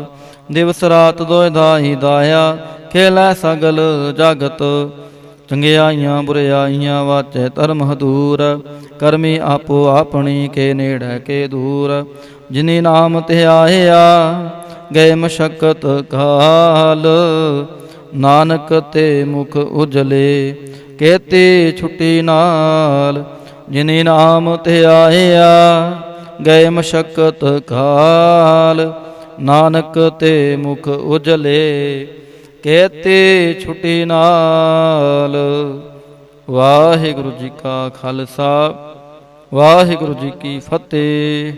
ਦਿਵਸ ਰਾਤ ਦੋਇ ਦਾਈ ਦਾਇਆ, ਖੇਲੈ ਸਗਲ ਜਗਤ। ਚੰਗਿਆਈਆਂ ਬੁਰਿਆਈਆਂ ਵਾਚੈ ਧਰਮ ਹਦੂਰ। ਕਰਮੀ ਆਪੋ ਆਪਣੀ, ਕੇ ਨੇੜੈ ਕੇ ਦੂਰ। ਜਿਨੀ ਨਾਮ ਧਿਆਇਆ, ਗਏ ਮਸ਼ਕਤ ਕਾਲ। ਨਾਨਕ ਤੇ ਮੁਖ ਉਜਲੇ, ਕੇਤੀ ਛੁੱਟੀ ਨਾਲ। ਜਿਨੀ ਨਾਮ ਧਿਆਇਆ, ਗਏ ਮਸ਼ਕਤ ਕਾਲ। ਨਾਨਕ ਤੇ ਮੁਖ ਉਜਲੇ, ਕੇਤੀ ਛੁੱਟੀ ਨਾਲ। ਵਾਹਿਗੁਰੂ ਜੀ ਕਾ ਖਾਲਸਾ, ਵਾਹਿਗੁਰੂ ਜੀ ਕੀ ਫਤਿਹ।